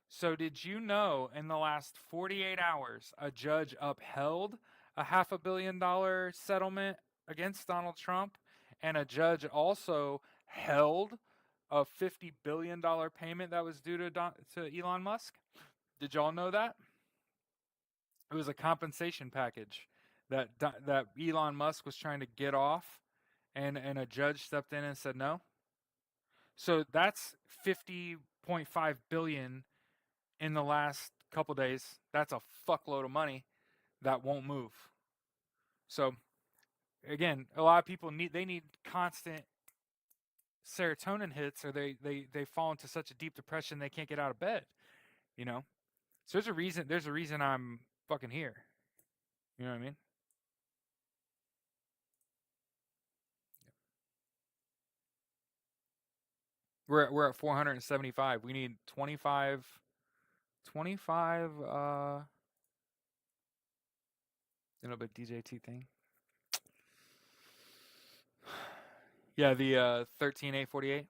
So, did you know in the last 48 hours, a judge upheld a $500 million settlement against Donald Trump? And a judge also held a $50 billion payment that was due to Elon Musk? Did y'all know that? It was a compensation package that Elon Musk was trying to get off, and a judge stepped in and said no. So that's 50.5 billion in the last couple days. That's a fuckload of money that won't move. So again, a lot of people need constant serotonin hits, or they fall into such a deep depression they can't get out of bed. You know, so there's a reason I'm fucking here. You know what I mean? We're at 475. We need 25 a little bit DJT thing. Yeah, the 13848.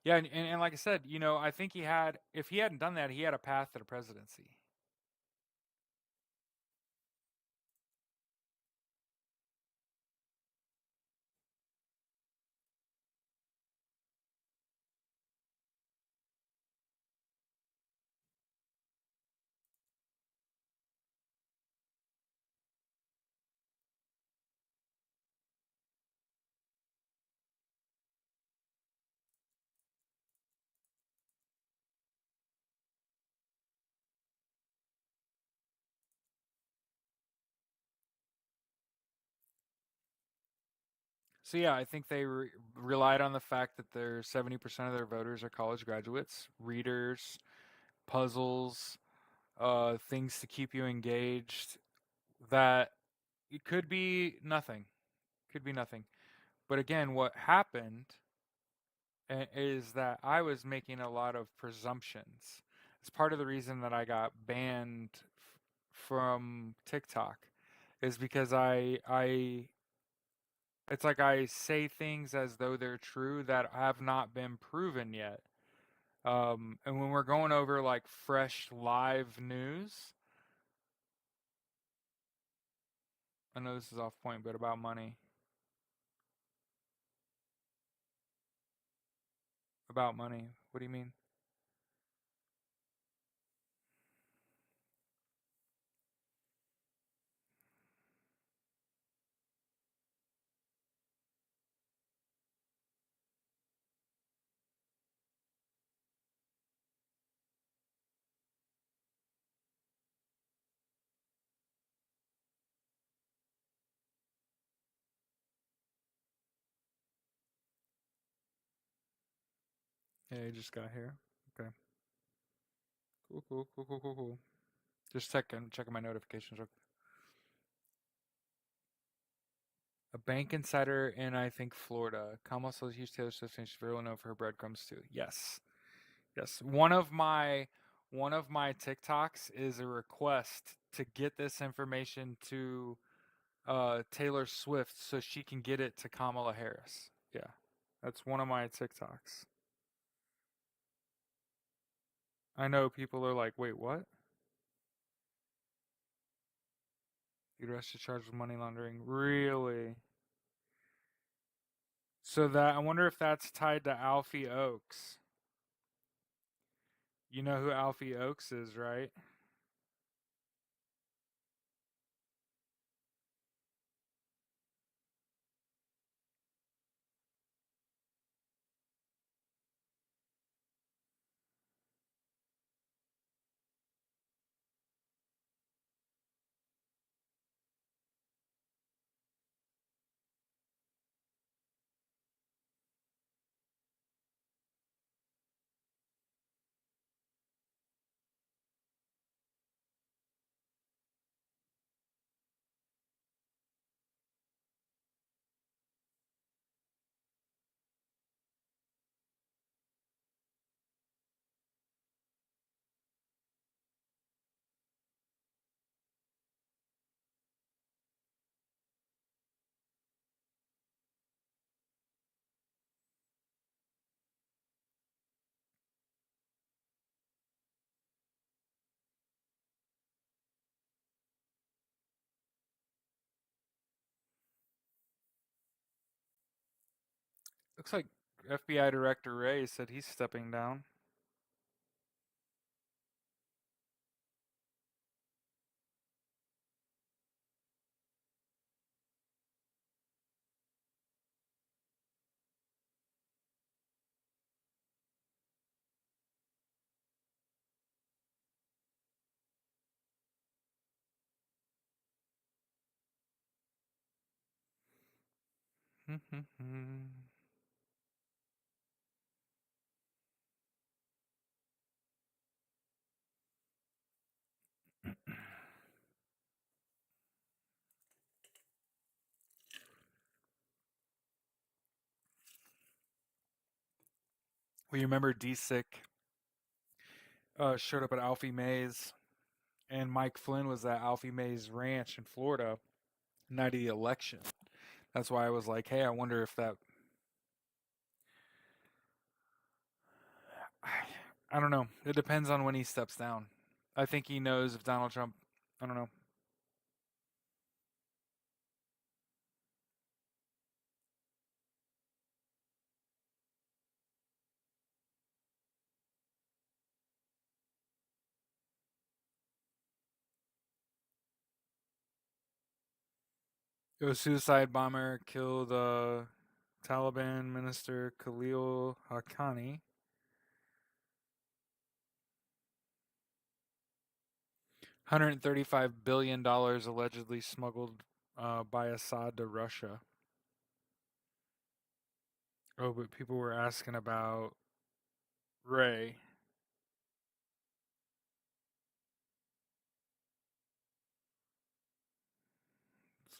Yeah, and like I said, I think if he hadn't done that, he had a path to the presidency. So yeah, I think they relied on the fact that 70% of their voters are college graduates, readers, puzzles, things to keep you engaged. that it could be nothing. Could be nothing. But again, what happened is that I was making a lot of presumptions. It's part of the reason that I got banned from TikTok is because I it's like I say things as though they're true that have not been proven yet. And when we're going over like fresh live news, I know this is off point, but about money. About money. What do you mean? Yeah, you just got here. Okay. Cool, cool, cool, cool, cool, cool. Just checking my notifications. A bank insider in I think Florida. Kamala sells huge Taylor Swift and she's very well known for her breadcrumbs too. Yes, yes. One of my TikToks is a request to get this information to Taylor Swift so she can get it to Kamala Harris. Yeah, that's one of my TikToks. I know people are like, wait, what? You'd arrested charged with money laundering. Really? So that I wonder if that's tied to Alfie Oakes. You know who Alfie Oakes is, right? Looks like FBI Director Wray said he's stepping down. We remember D-Sick showed up at Alfie Mays, and Mike Flynn was at Alfie Mays Ranch in Florida night of the election. That's why I was like, hey, I wonder if that. I don't know. It depends on when he steps down. I think he knows if Donald Trump. I don't know. It was suicide bomber killed Taliban minister Khalil Haqqani. $135 billion allegedly smuggled by Assad to Russia. Oh, but people were asking about Ray.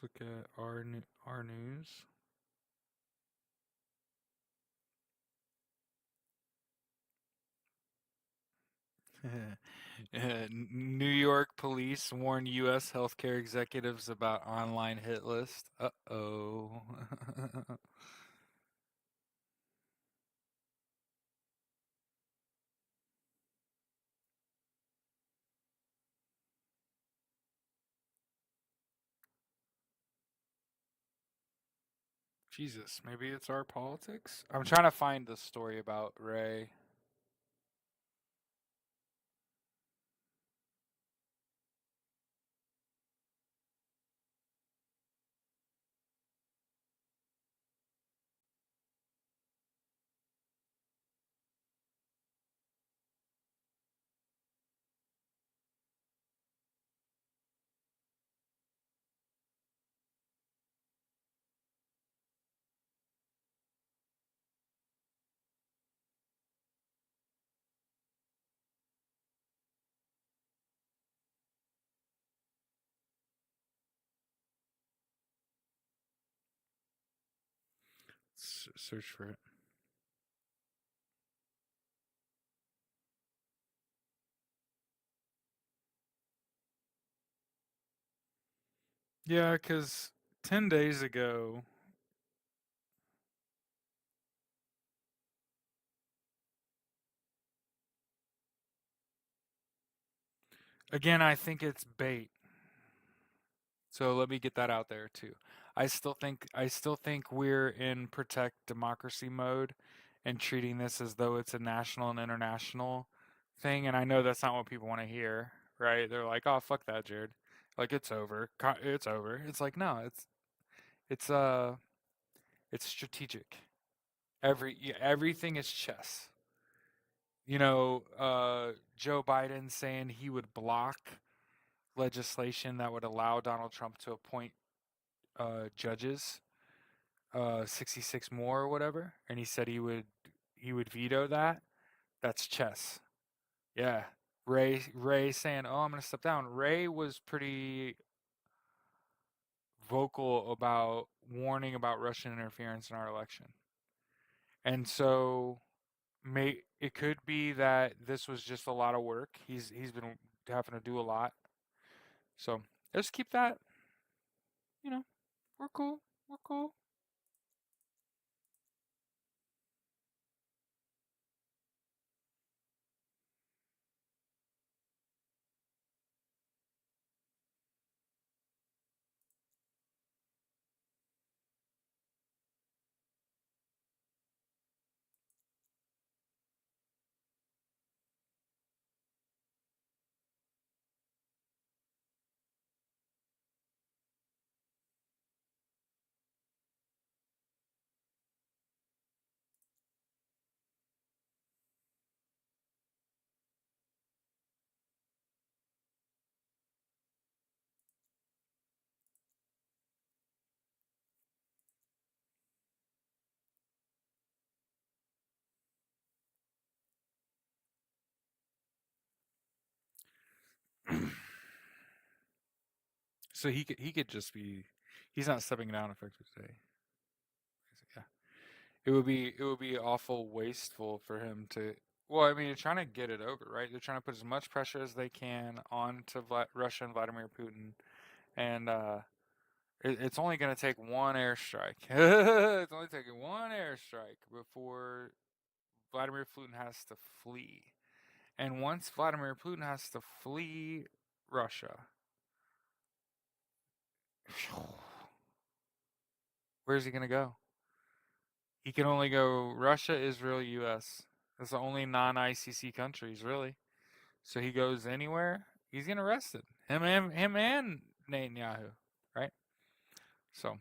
look at our news. New York police warn U.S. healthcare executives about online hit list. Uh-oh. Jesus, maybe it's our politics? I'm trying to find the story about Ray. Search for it. Yeah, because 10 days ago, again, I think it's bait. So let me get that out there too. I still think we're in protect democracy mode and treating this as though it's a national and international thing. And I know that's not what people want to hear, right? They're like, "Oh, fuck that, Jared. Like it's over. It's over." It's like, "No, it's uh it's strategic. Everything is chess." Joe Biden saying he would block legislation that would allow Donald Trump to appoint judges, 66 more or whatever, and he said he would veto that. That's chess. Yeah. Ray saying, "Oh, I'm going to step down." Ray was pretty vocal about warning about Russian interference in our election. And so it could be that this was just a lot of work. He's been having to do a lot. So, let's keep that, you know, we're cool. We're cool. So he could just be he's not stepping down effective today. Yeah. It would be awful wasteful for him to. Well, I mean, they're trying to get it over, right? They're trying to put as much pressure as they can onto Russia and Vladimir Putin, and it's only going to take one airstrike. It's only taking one airstrike before Vladimir Putin has to flee. And once Vladimir Putin has to flee Russia, where's he going to go? He can only go Russia, Israel, U.S. That's the only non-ICC countries, really. So he goes anywhere, he's getting arrested. Him and Netanyahu, right? So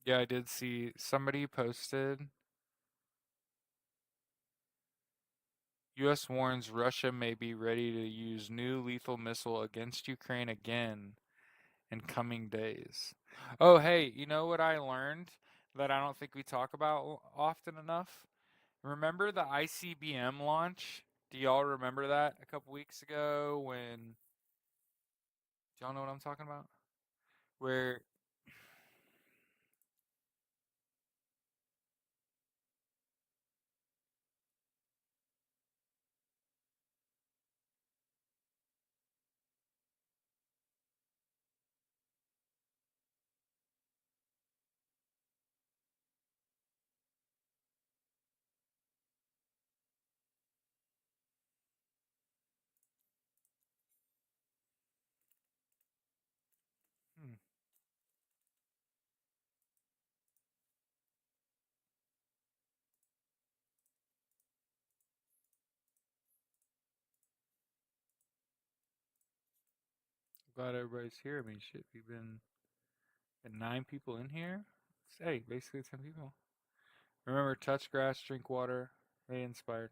yeah, I did see somebody posted. U.S. warns Russia may be ready to use new lethal missile against Ukraine again in coming days. Oh, hey, you know what I learned that I don't think we talk about often enough? Remember the ICBM launch? Do y'all remember that a couple weeks ago when Do y'all know what I'm talking about? Where hmm, glad everybody's here. I mean, shit, we've been at 9 people in here. Hey, basically 10 people. Remember, touch grass, drink water. Stay inspired.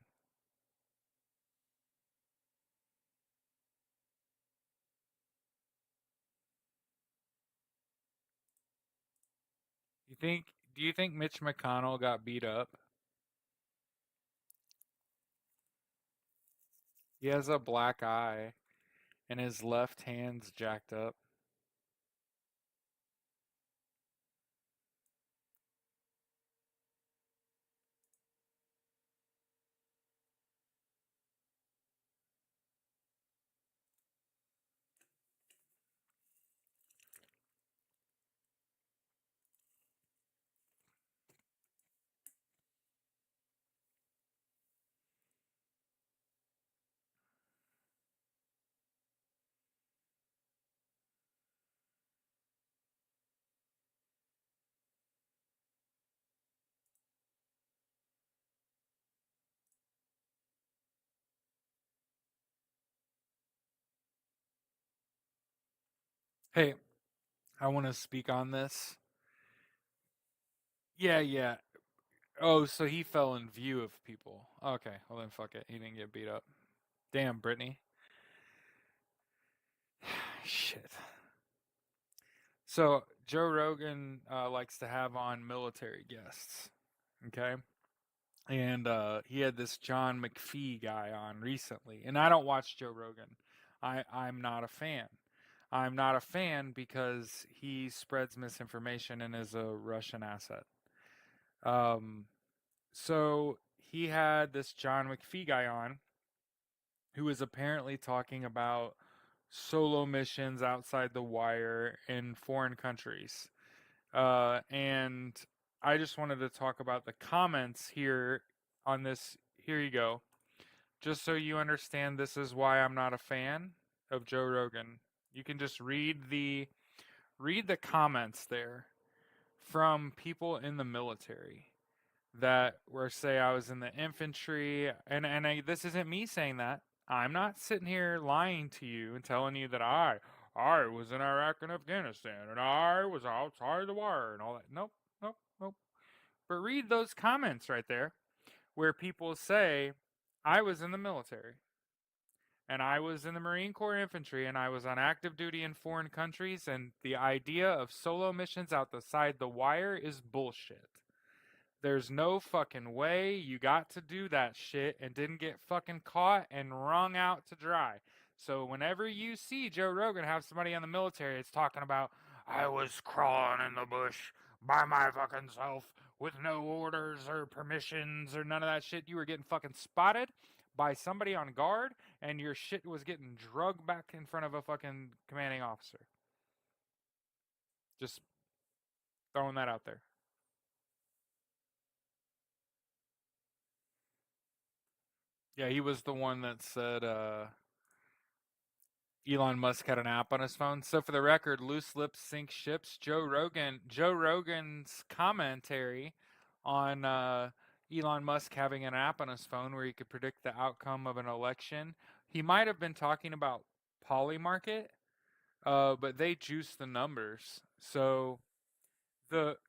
You think? Do you think Mitch McConnell got beat up? He has a black eye, and his left hand's jacked up. Hey, I want to speak on this. Yeah, yeah. Oh, so he fell in view of people. Okay, well then fuck it. He didn't get beat up. Damn, Brittany. Shit. So Joe Rogan likes to have on military guests. Okay. And he had this John McPhee guy on recently. And I don't watch Joe Rogan. I'm not a fan. I'm not a fan because he spreads misinformation and is a Russian asset. Um, so he had this John McPhee guy on who was apparently talking about solo missions outside the wire in foreign countries. And I just wanted to talk about the comments here on this. Here you go. Just so you understand, this is why I'm not a fan of Joe Rogan. You can just read the comments there from people in the military that were say I was in the infantry, and this isn't me saying that. I'm not sitting here lying to you and telling you that I was in Iraq and Afghanistan and I was outside the wire and all that. Nope, nope, nope. But read those comments right there where people say I was in the military and I was in the Marine Corps infantry and I was on active duty in foreign countries and the idea of solo missions outside the wire is bullshit. There's no fucking way you got to do that shit and didn't get fucking caught and wrung out to dry. So whenever you see Joe Rogan have somebody in the military, it's talking about I was crawling in the bush by my fucking self with no orders or permissions or none of that shit. You were getting fucking spotted by somebody on guard and your shit was getting drugged back in front of a fucking commanding officer. Just throwing that out there. Yeah, he was the one that said Elon Musk had an app on his phone. So for the record, loose lips sink ships. Joe Rogan's commentary on Elon Musk having an app on his phone where he could predict the outcome of an election. He might have been talking about Polymarket, but they juice the numbers. So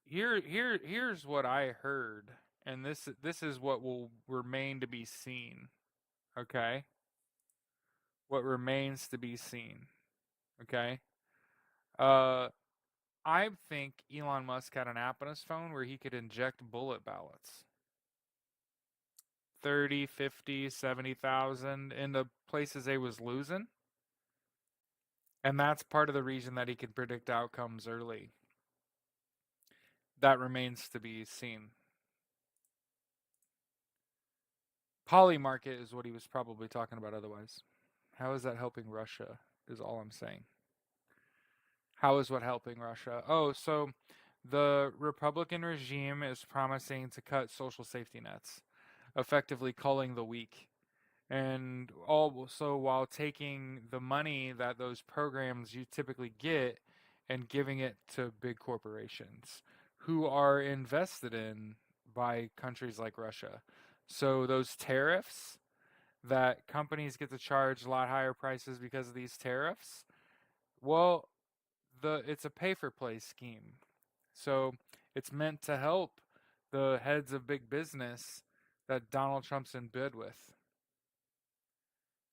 here's what I heard, and this is what will remain to be seen. Okay, what remains to be seen. Okay. Uh, I think Elon Musk had an app on his phone where he could inject bullet ballots 30, 50, 70,000 into places they was losing. And that's part of the reason that he can predict outcomes early. That remains to be seen. Polymarket is what he was probably talking about otherwise. How is that helping Russia? Is all I'm saying. How is what helping Russia? Oh, so the Republican regime is promising to cut social safety nets, effectively culling the weak. And also while taking the money that those programs you typically get and giving it to big corporations who are invested in by countries like Russia. So those tariffs that companies get to charge a lot higher prices because of these tariffs, well, it's a pay for play scheme. So it's meant to help the heads of big business that Donald Trump's in bed with.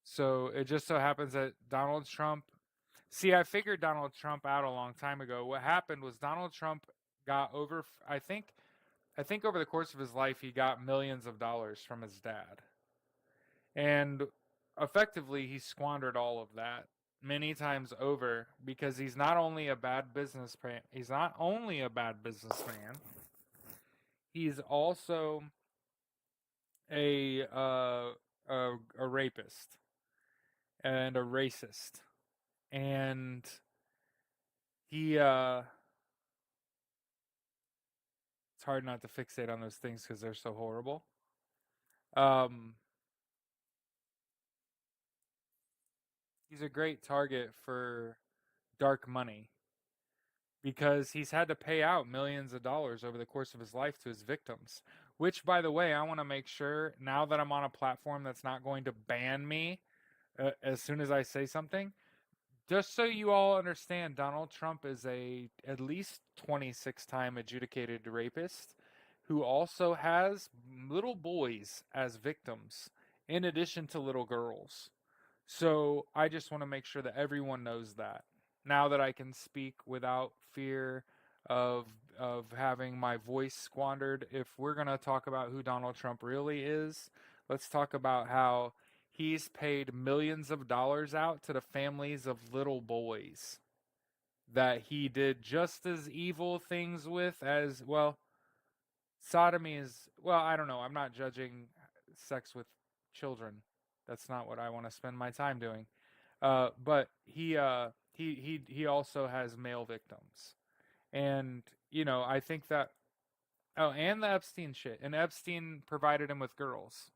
So it just so happens that Donald Trump. See, I figured Donald Trump out a long time ago. What happened was Donald Trump got over. I think over the course of his life, he got millions of dollars from his dad, and effectively he squandered all of that many times over because he's not only a bad businessman. He's not only a bad businessman. He's also a uh, a rapist and a racist, and he it's hard not to fixate on those things because they're so horrible. Um, he's a great target for dark money because he's had to pay out millions of dollars over the course of his life to his victims. Which, by the way, I want to make sure now that I'm on a platform that's not going to ban me as soon as I say something. Just so you all understand, Donald Trump is a at least 26-time adjudicated rapist who also has little boys as victims in addition to little girls. So I just want to make sure that everyone knows that. Now that I can speak without fear of having my voice squandered, if we're going to talk about who Donald Trump really is, let's talk about how he's paid millions of dollars out to the families of little boys that he did just as evil things with as well. Sodomy is, well, I don't know. I'm not judging sex with children. That's not what I want to spend my time doing. But he also has male victims, and I think that. Oh, and the Epstein shit, and Epstein provided him with girls.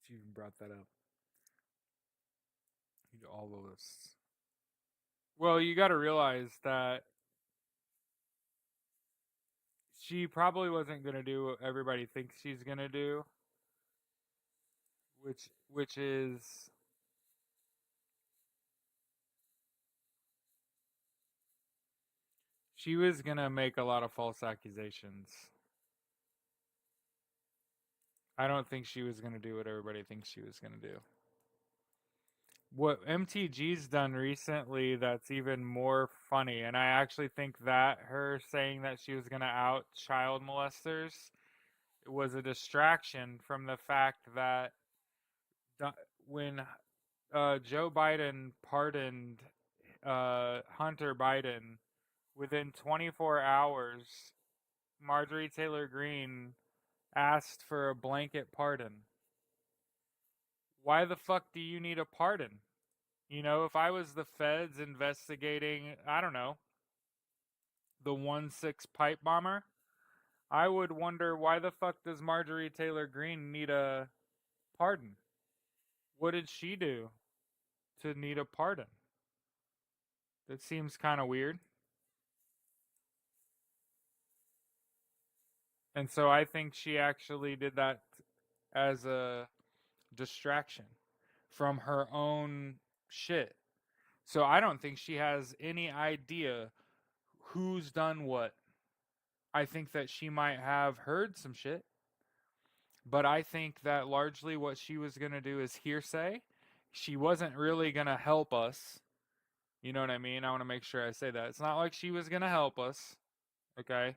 If you even brought that up, all of this. Well, you got to realize that she probably wasn't gonna do what everybody thinks she's gonna do, which is she was gonna make a lot of false accusations. I don't think she was gonna do what everybody thinks she was gonna do. What MTG's done recently that's even more funny, and I actually think that her saying that she was gonna out child molesters was a distraction from the fact that when Joe Biden pardoned Hunter Biden, within 24 hours, Marjorie Taylor Greene asked for a blanket pardon. Why the fuck do you need a pardon? If I was the feds investigating, I don't know, the 1-6 pipe bomber, I would wonder why the fuck does Marjorie Taylor Greene need a pardon? What did she do to need a pardon? That seems kind of weird. And so I think she actually did that as a distraction from her own shit. So I don't think she has any idea who's done what. I think that she might have heard some shit, but I think that largely what she was going to do is hearsay. She wasn't really going to help us. You know what I mean? I want to make sure I say that. It's not like she was going to help us. Okay?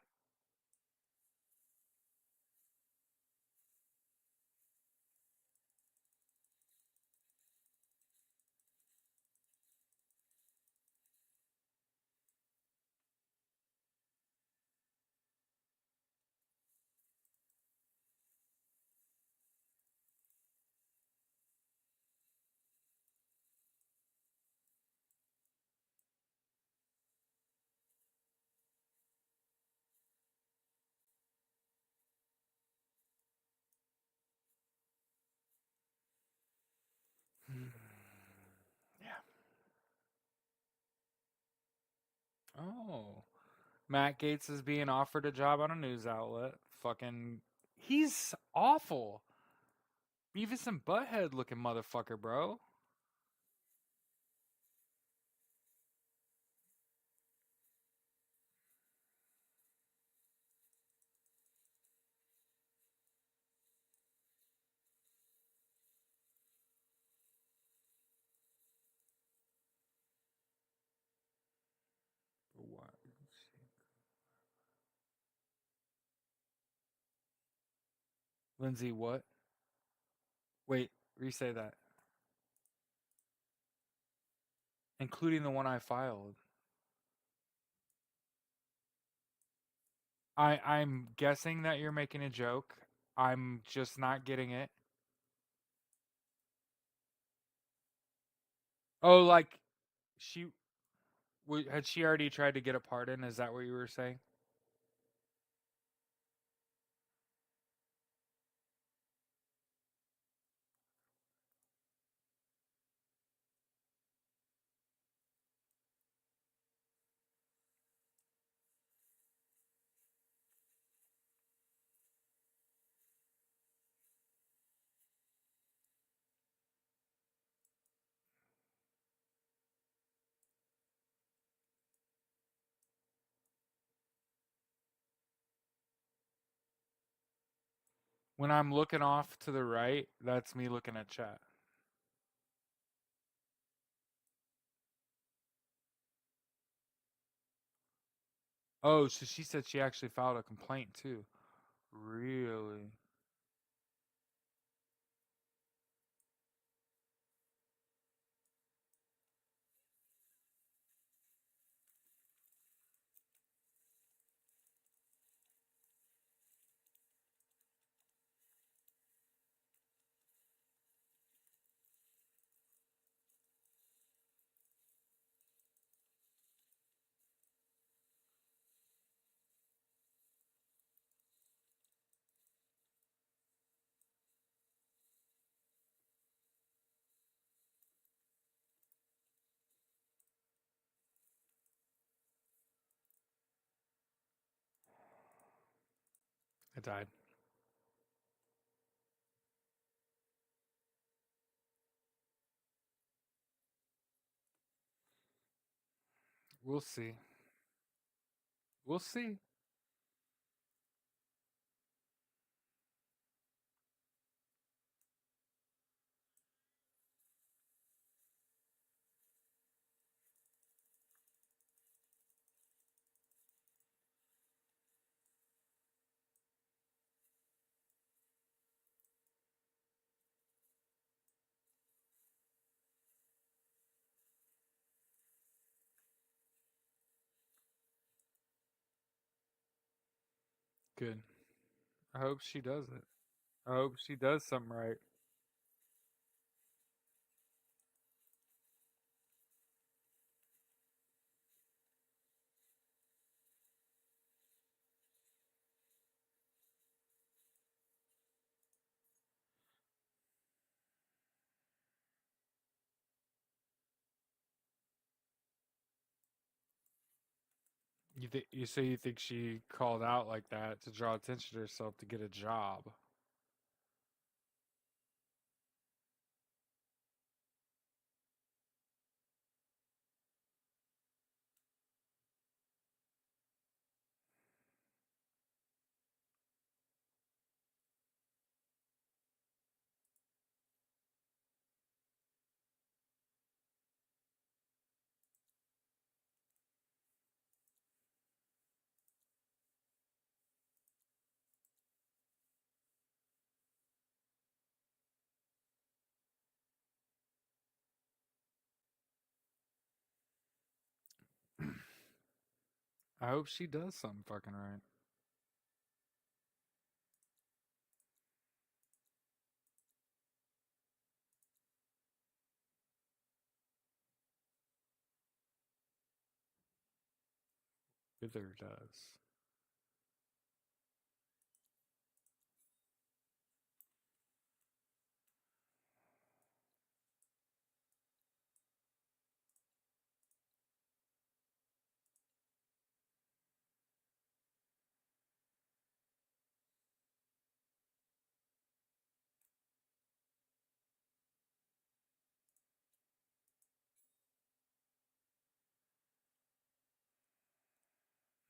Yeah. Oh. Matt Gates is being offered a job on a news outlet. Fucking. He's awful. Beavis and Butthead looking motherfucker, bro. What? Lindsay, what? Wait, re-say that. Including the one I filed. I'm guessing that you're making a joke. I'm just not getting it. Oh, like she had she already tried to get a pardon? Is that what you were saying? When I'm looking off to the right, that's me looking at chat. Oh, so she said she actually filed a complaint too. Really? I died. We'll see. We'll see. Good. I hope she does it. I hope she does something right. You think she called out like that to draw attention to herself to get a job? I hope she does something fucking right. Wither does.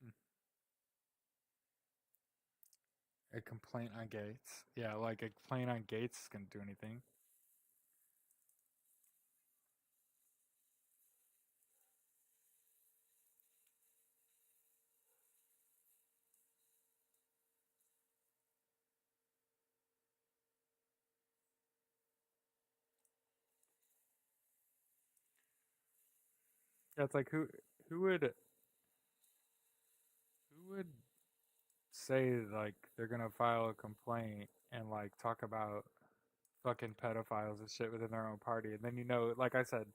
Hmm. A complaint on Gates. Yeah, like a complaint on Gates is gonna do anything. Yeah, it's like who would who would say like they're gonna file a complaint and like talk about fucking pedophiles and shit within their own party. And then like I said,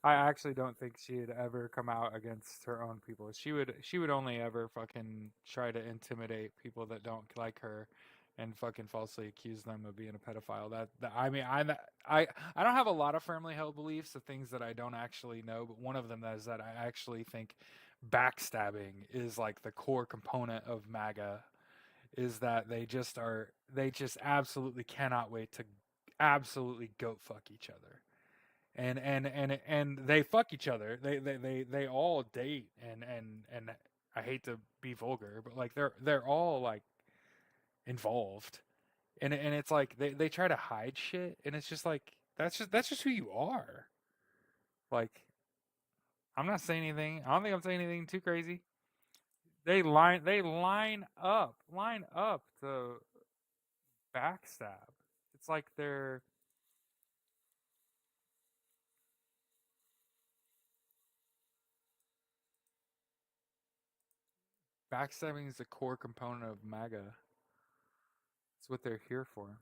I actually don't think she'd ever come out against her own people. She would only ever fucking try to intimidate people that don't like her and fucking falsely accuse them of being a pedophile. That I mean I don't have a lot of firmly held beliefs of things that I don't actually know, but one of them is that I actually think backstabbing is like the core component of MAGA, is that they just absolutely cannot wait to absolutely goat fuck each other. And they fuck each other. They all date and I hate to be vulgar, but like they're all like involved. And it's like they try to hide shit and it's just like that's just who you are. Like I'm not saying anything. I don't think I'm saying anything too crazy. They line up to backstab. It's like they're backstabbing is a core component of MAGA. It's what they're here for.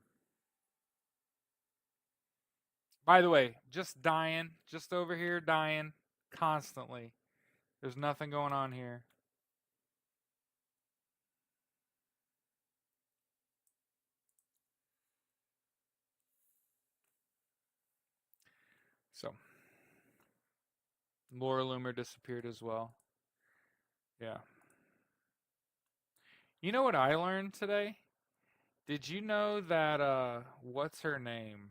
By the way, just dying, just over here dying constantly. There's nothing going on here. So, Laura Loomer disappeared as well. Yeah. You know what I learned today? Did you know that what's her name?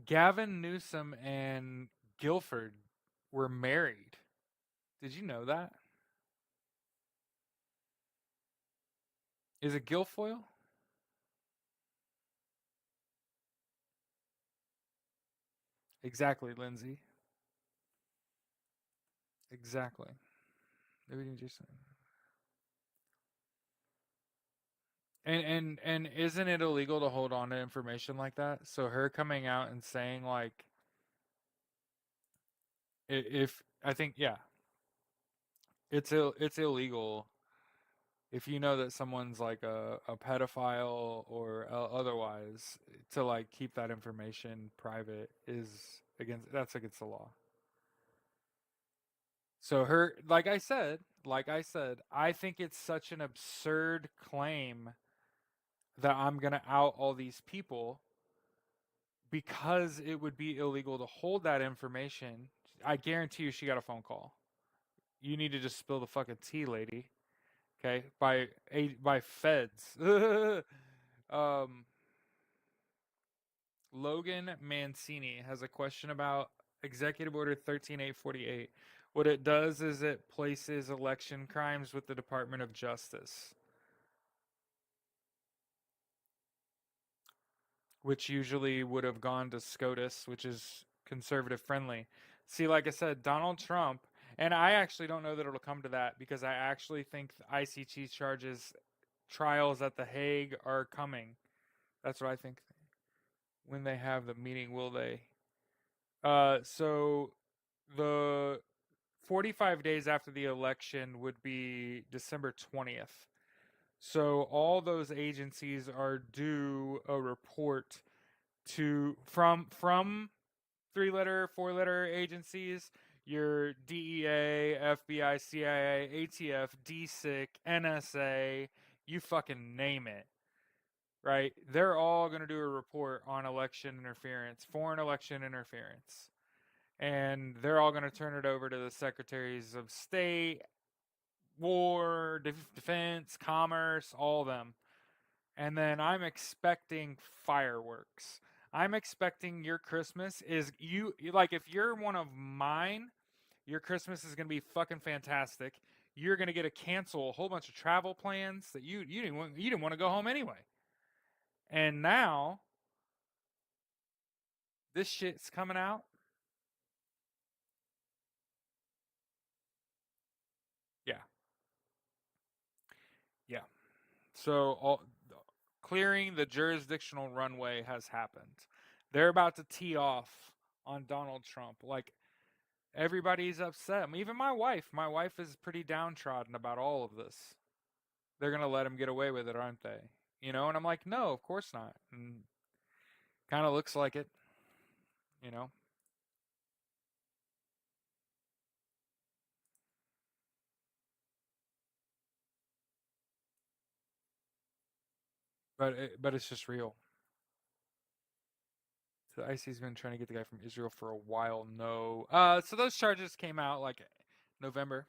Gavin Newsom and Guilford were married. Did you know that? Is it Guilfoyle? Exactly, Lindsay. Exactly. Maybe you just and isn't it illegal to hold on to information like that? So her coming out and saying like if I think yeah, it's illegal if you know that someone's like a pedophile or otherwise to like keep that information private is against, that's against the law. So her like I said, I think it's such an absurd claim that I'm going to out all these people because it would be illegal to hold that information. I guarantee you she got a phone call. You need to just spill the fucking tea, lady. Okay, by feds. um, Logan Mancini has a question about Executive Order 13848. What it does is it places election crimes with the Department of Justice, which usually would have gone to SCOTUS, which is conservative friendly. See, like I said, Donald Trump, and I actually don't know that it'll come to that because I actually think the ICT charges trials at The Hague are coming. That's what I think. When they have the meeting, will they? So the 45 days after the election would be December 20th. So all those agencies are due a report to from 3-letter, 4-letter agencies, your DEA, FBI, CIA, ATF, DSIC, NSA, you fucking name it, right? They're all going to do a report on election interference, foreign election interference. And they're all going to turn it over to the secretaries of state, war, defense, commerce, all of them. And then I'm expecting fireworks. I'm expecting your Christmas is you like if you're one of mine, your Christmas is going to be fucking fantastic. You're going to get to cancel a whole bunch of travel plans that you didn't want to go home anyway. And now this shit's coming out. Yeah. Yeah. So clearing the jurisdictional runway has happened. They're about to tee off on Donald Trump. Like everybody's upset. Even my wife. My wife is pretty downtrodden about all of this. They're gonna let him get away with it, aren't they? You know, and I'm like, no, of course not. And kind of looks like it. You know, but it's just real. So IC's been trying to get the guy from Israel for a while. No. So those charges came out like November.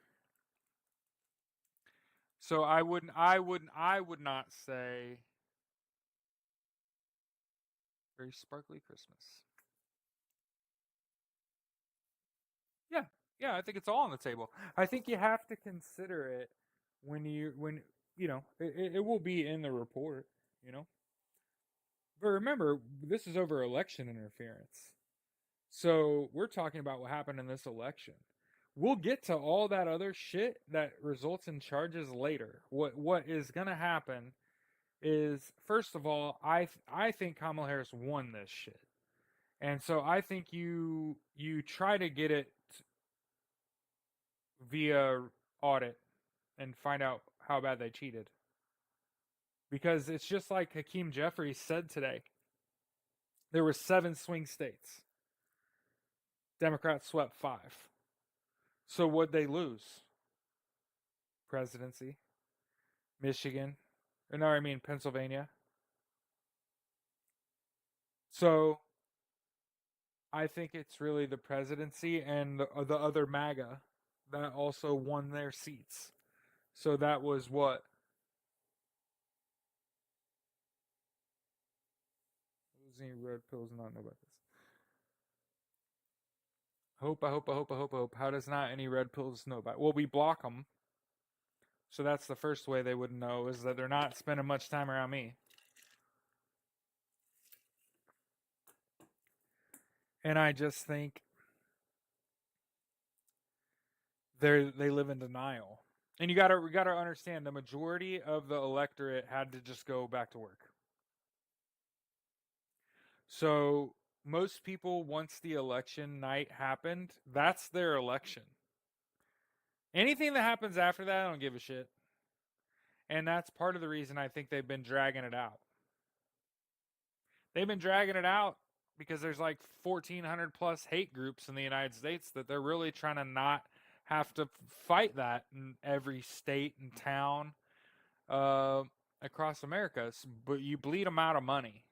So I would not say very sparkly Christmas. Yeah, yeah, I think it's all on the table. I think you have to consider it when it will be in the report. You know, but remember this is over election interference. So we're talking about what happened in this election. We'll get to all that other shit that results in charges later. What is gonna happen is first of all, I think Kamala Harris won this shit. And so I think you try to get it via audit and find out how bad they cheated. Because it's just like Hakeem Jeffries said today. There were 7 swing states. Democrats swept 5. So what'd they lose? Presidency. Michigan. Or no, I mean Pennsylvania. So I think it's really the presidency and the other MAGA that also won their seats. So that was what? Any red pills not know about this? I hope. How does not any red pills know about it? Well, we block them. So that's the first way they would know is that they're not spending much time around me. And I just think they live in denial. And we gotta understand the majority of the electorate had to just go back to work. So most people, once the election night happened, that's their election. Anything that happens after that, I don't give a shit. And that's part of the reason I think they've been dragging it out. They've been dragging it out because there's like 1,400 plus hate groups in the United States that they're really trying to not have to fight that in every state and town uh, across America. But you bleed them out of money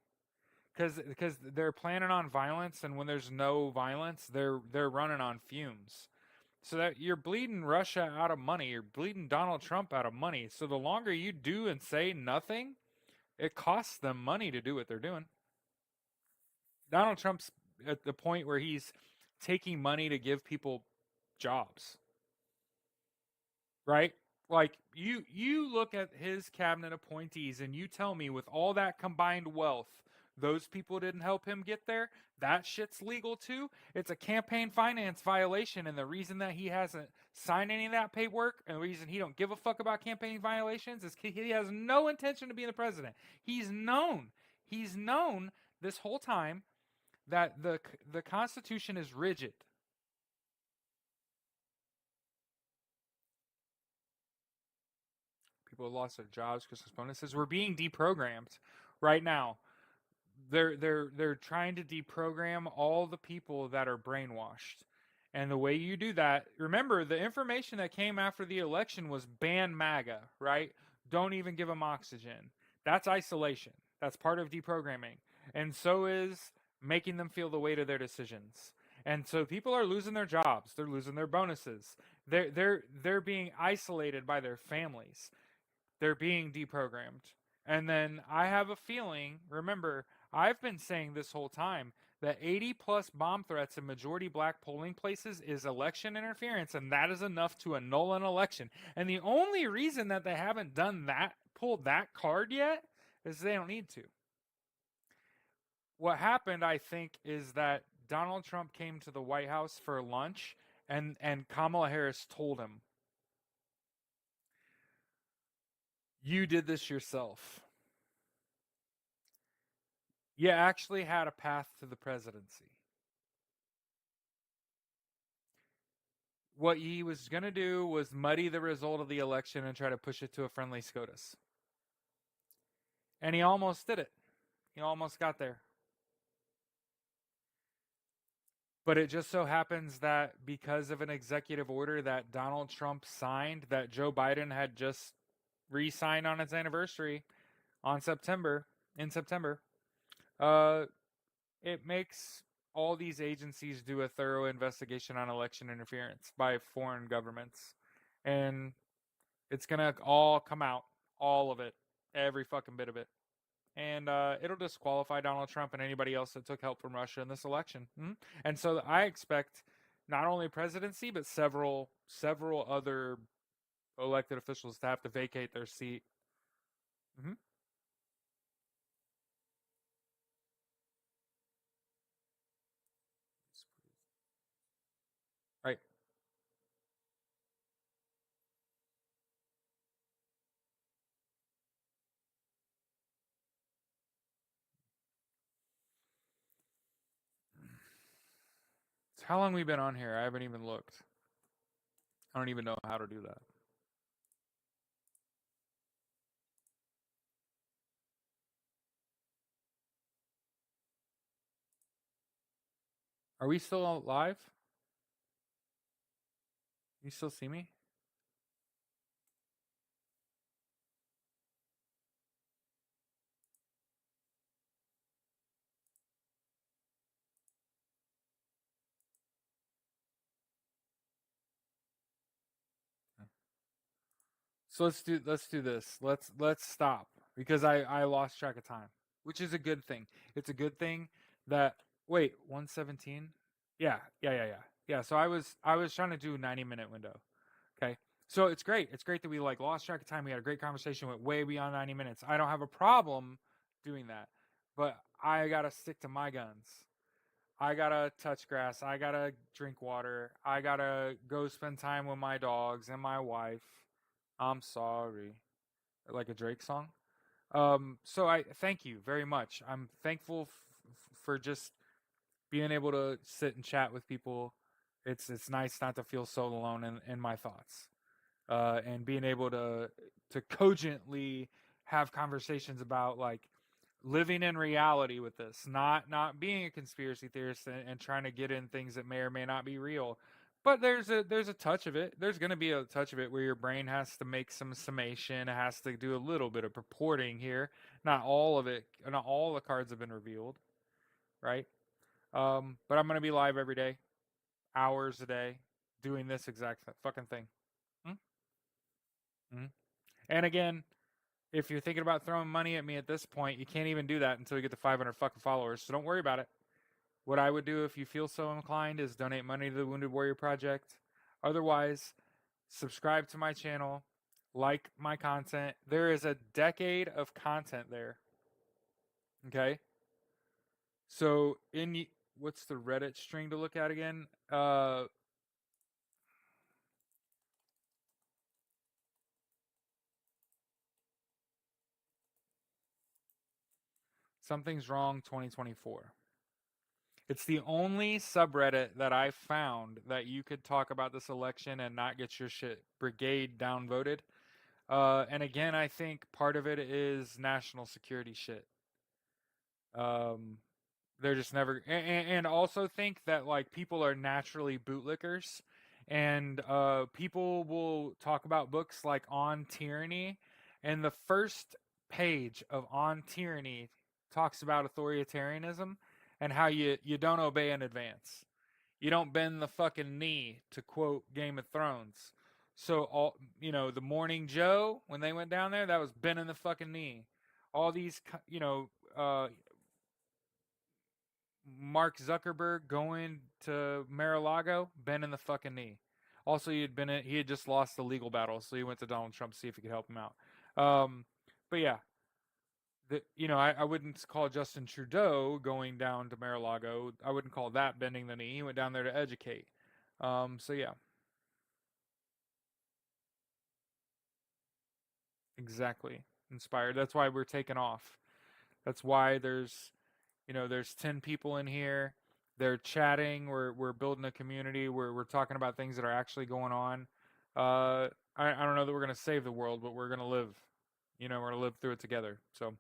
because they're planning on violence, and when there's no violence, they're running on fumes. So that you're bleeding Russia out of money, you're bleeding Donald Trump out of money. So the longer you do and say nothing, it costs them money to do what they're doing. Donald Trump's at the point where he's taking money to give people jobs, right? Like you look at his cabinet appointees and you tell me with all that combined wealth, those people didn't help him get there. That shit's legal too. It's a campaign finance violation, and the reason that he hasn't signed any of that paperwork and the reason he don't give a fuck about campaign violations is he has no intention of being the president. He's known this whole time that the Constitution is rigid. People have lost their jobs, Christmas bonuses. We're being deprogrammed right now. They're trying to deprogram all the people that are brainwashed. And the way you do that, remember the information that came after the election was ban MAGA, right? Don't even give them oxygen. That's isolation. That's part of deprogramming. And so is making them feel the weight of their decisions. And so people are losing their jobs. They're losing their bonuses. They're being isolated by their families. They're being deprogrammed. And then I have a feeling, remember, I've been saying this whole time that 80 plus bomb threats in majority black polling places is election interference, and that is enough to annul an election. And the only reason that they haven't done that, pulled that card yet, is they don't need to. What happened, I think, is that Donald Trump came to the White House for lunch, and Kamala Harris told him, "You did this yourself. You actually had a path to the presidency." What he was going to do was muddy the result of the election and try to push it to a friendly SCOTUS. And he almost did it. He almost got there. But it just so happens that because of an executive order that Donald Trump signed, that Joe Biden had just re signed on its anniversary in September, uh, it makes all these agencies do a thorough investigation on election interference by foreign governments. And it's going to all come out, all of it, every fucking bit of it. And it'll disqualify Donald Trump and anybody else that took help from Russia in this election. And so I expect not only presidency, but several other elected officials to have to vacate their seat. hmm Right. So how long we been on here? I haven't even looked. I don't even know how to do that. Are we still live? You still see me? So let's do this. Let's stop because I lost track of time, which is a good thing. It's a good thing that wait, 117? Yeah. Yeah, so I was trying to do a 90-minute window. Okay. So it's great. It's great that we like lost track of time. We had a great conversation, went way beyond 90 minutes. I don't have a problem doing that. But I got to stick to my guns. I got to touch grass. I got to drink water. I got to go spend time with my dogs and my wife. I'm sorry. Like a Drake song. So I thank you very much. I'm thankful for just being able to sit and chat with people. It's nice not to feel so alone in my thoughts. And being able to cogently have conversations about like living in reality with this, not being a conspiracy theorist and trying to get in things that may or may not be real. But there's a touch of it. There's going to be a touch of it where your brain has to make some summation, has to do a little bit of purporting here. Not all of it, not all the cards have been revealed. right? But I'm gonna be live every day, hours a day, doing this exact fucking thing. Mm-hmm. And again, if you're thinking about throwing money at me at this point, you can't even do that until you get to 500 fucking followers. So don't worry about it. What I would do if you feel so inclined is donate money to the Wounded Warrior Project. Otherwise, subscribe to my channel, like my content. There is a decade of content there. Okay? So what's the Reddit string to look at again? Something's wrong 2024. It's the only subreddit that I found that you could talk about this election and not get your shit brigade downvoted. And again, I think part of it is national security shit. Um, they're just never, and also think that like people are naturally bootlickers, and people will talk about books like On Tyranny, and the first page of On Tyranny talks about authoritarianism and how you don't obey in advance. You don't bend the fucking knee, to quote Game of Thrones. So all the Morning Joe when they went down there, that was bending the fucking knee. All these, Mark Zuckerberg going to Mar-a-Lago, bending the fucking knee. Also, he had just lost the legal battle, so he went to Donald Trump to see if he could help him out. Um, but yeah, I wouldn't call Justin Trudeau going down to Mar-a-Lago. I wouldn't call that bending the knee. He went down there to educate. So yeah, exactly. Inspired. That's why we're taking off. That's why there's 10 people in here. They're chatting. We're building a community. We're talking about things that are actually going on. I don't know that we're gonna save the world, but we're gonna live. We're gonna live through it together. So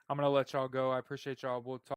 I'm gonna let y'all go. I appreciate y'all. We'll talk.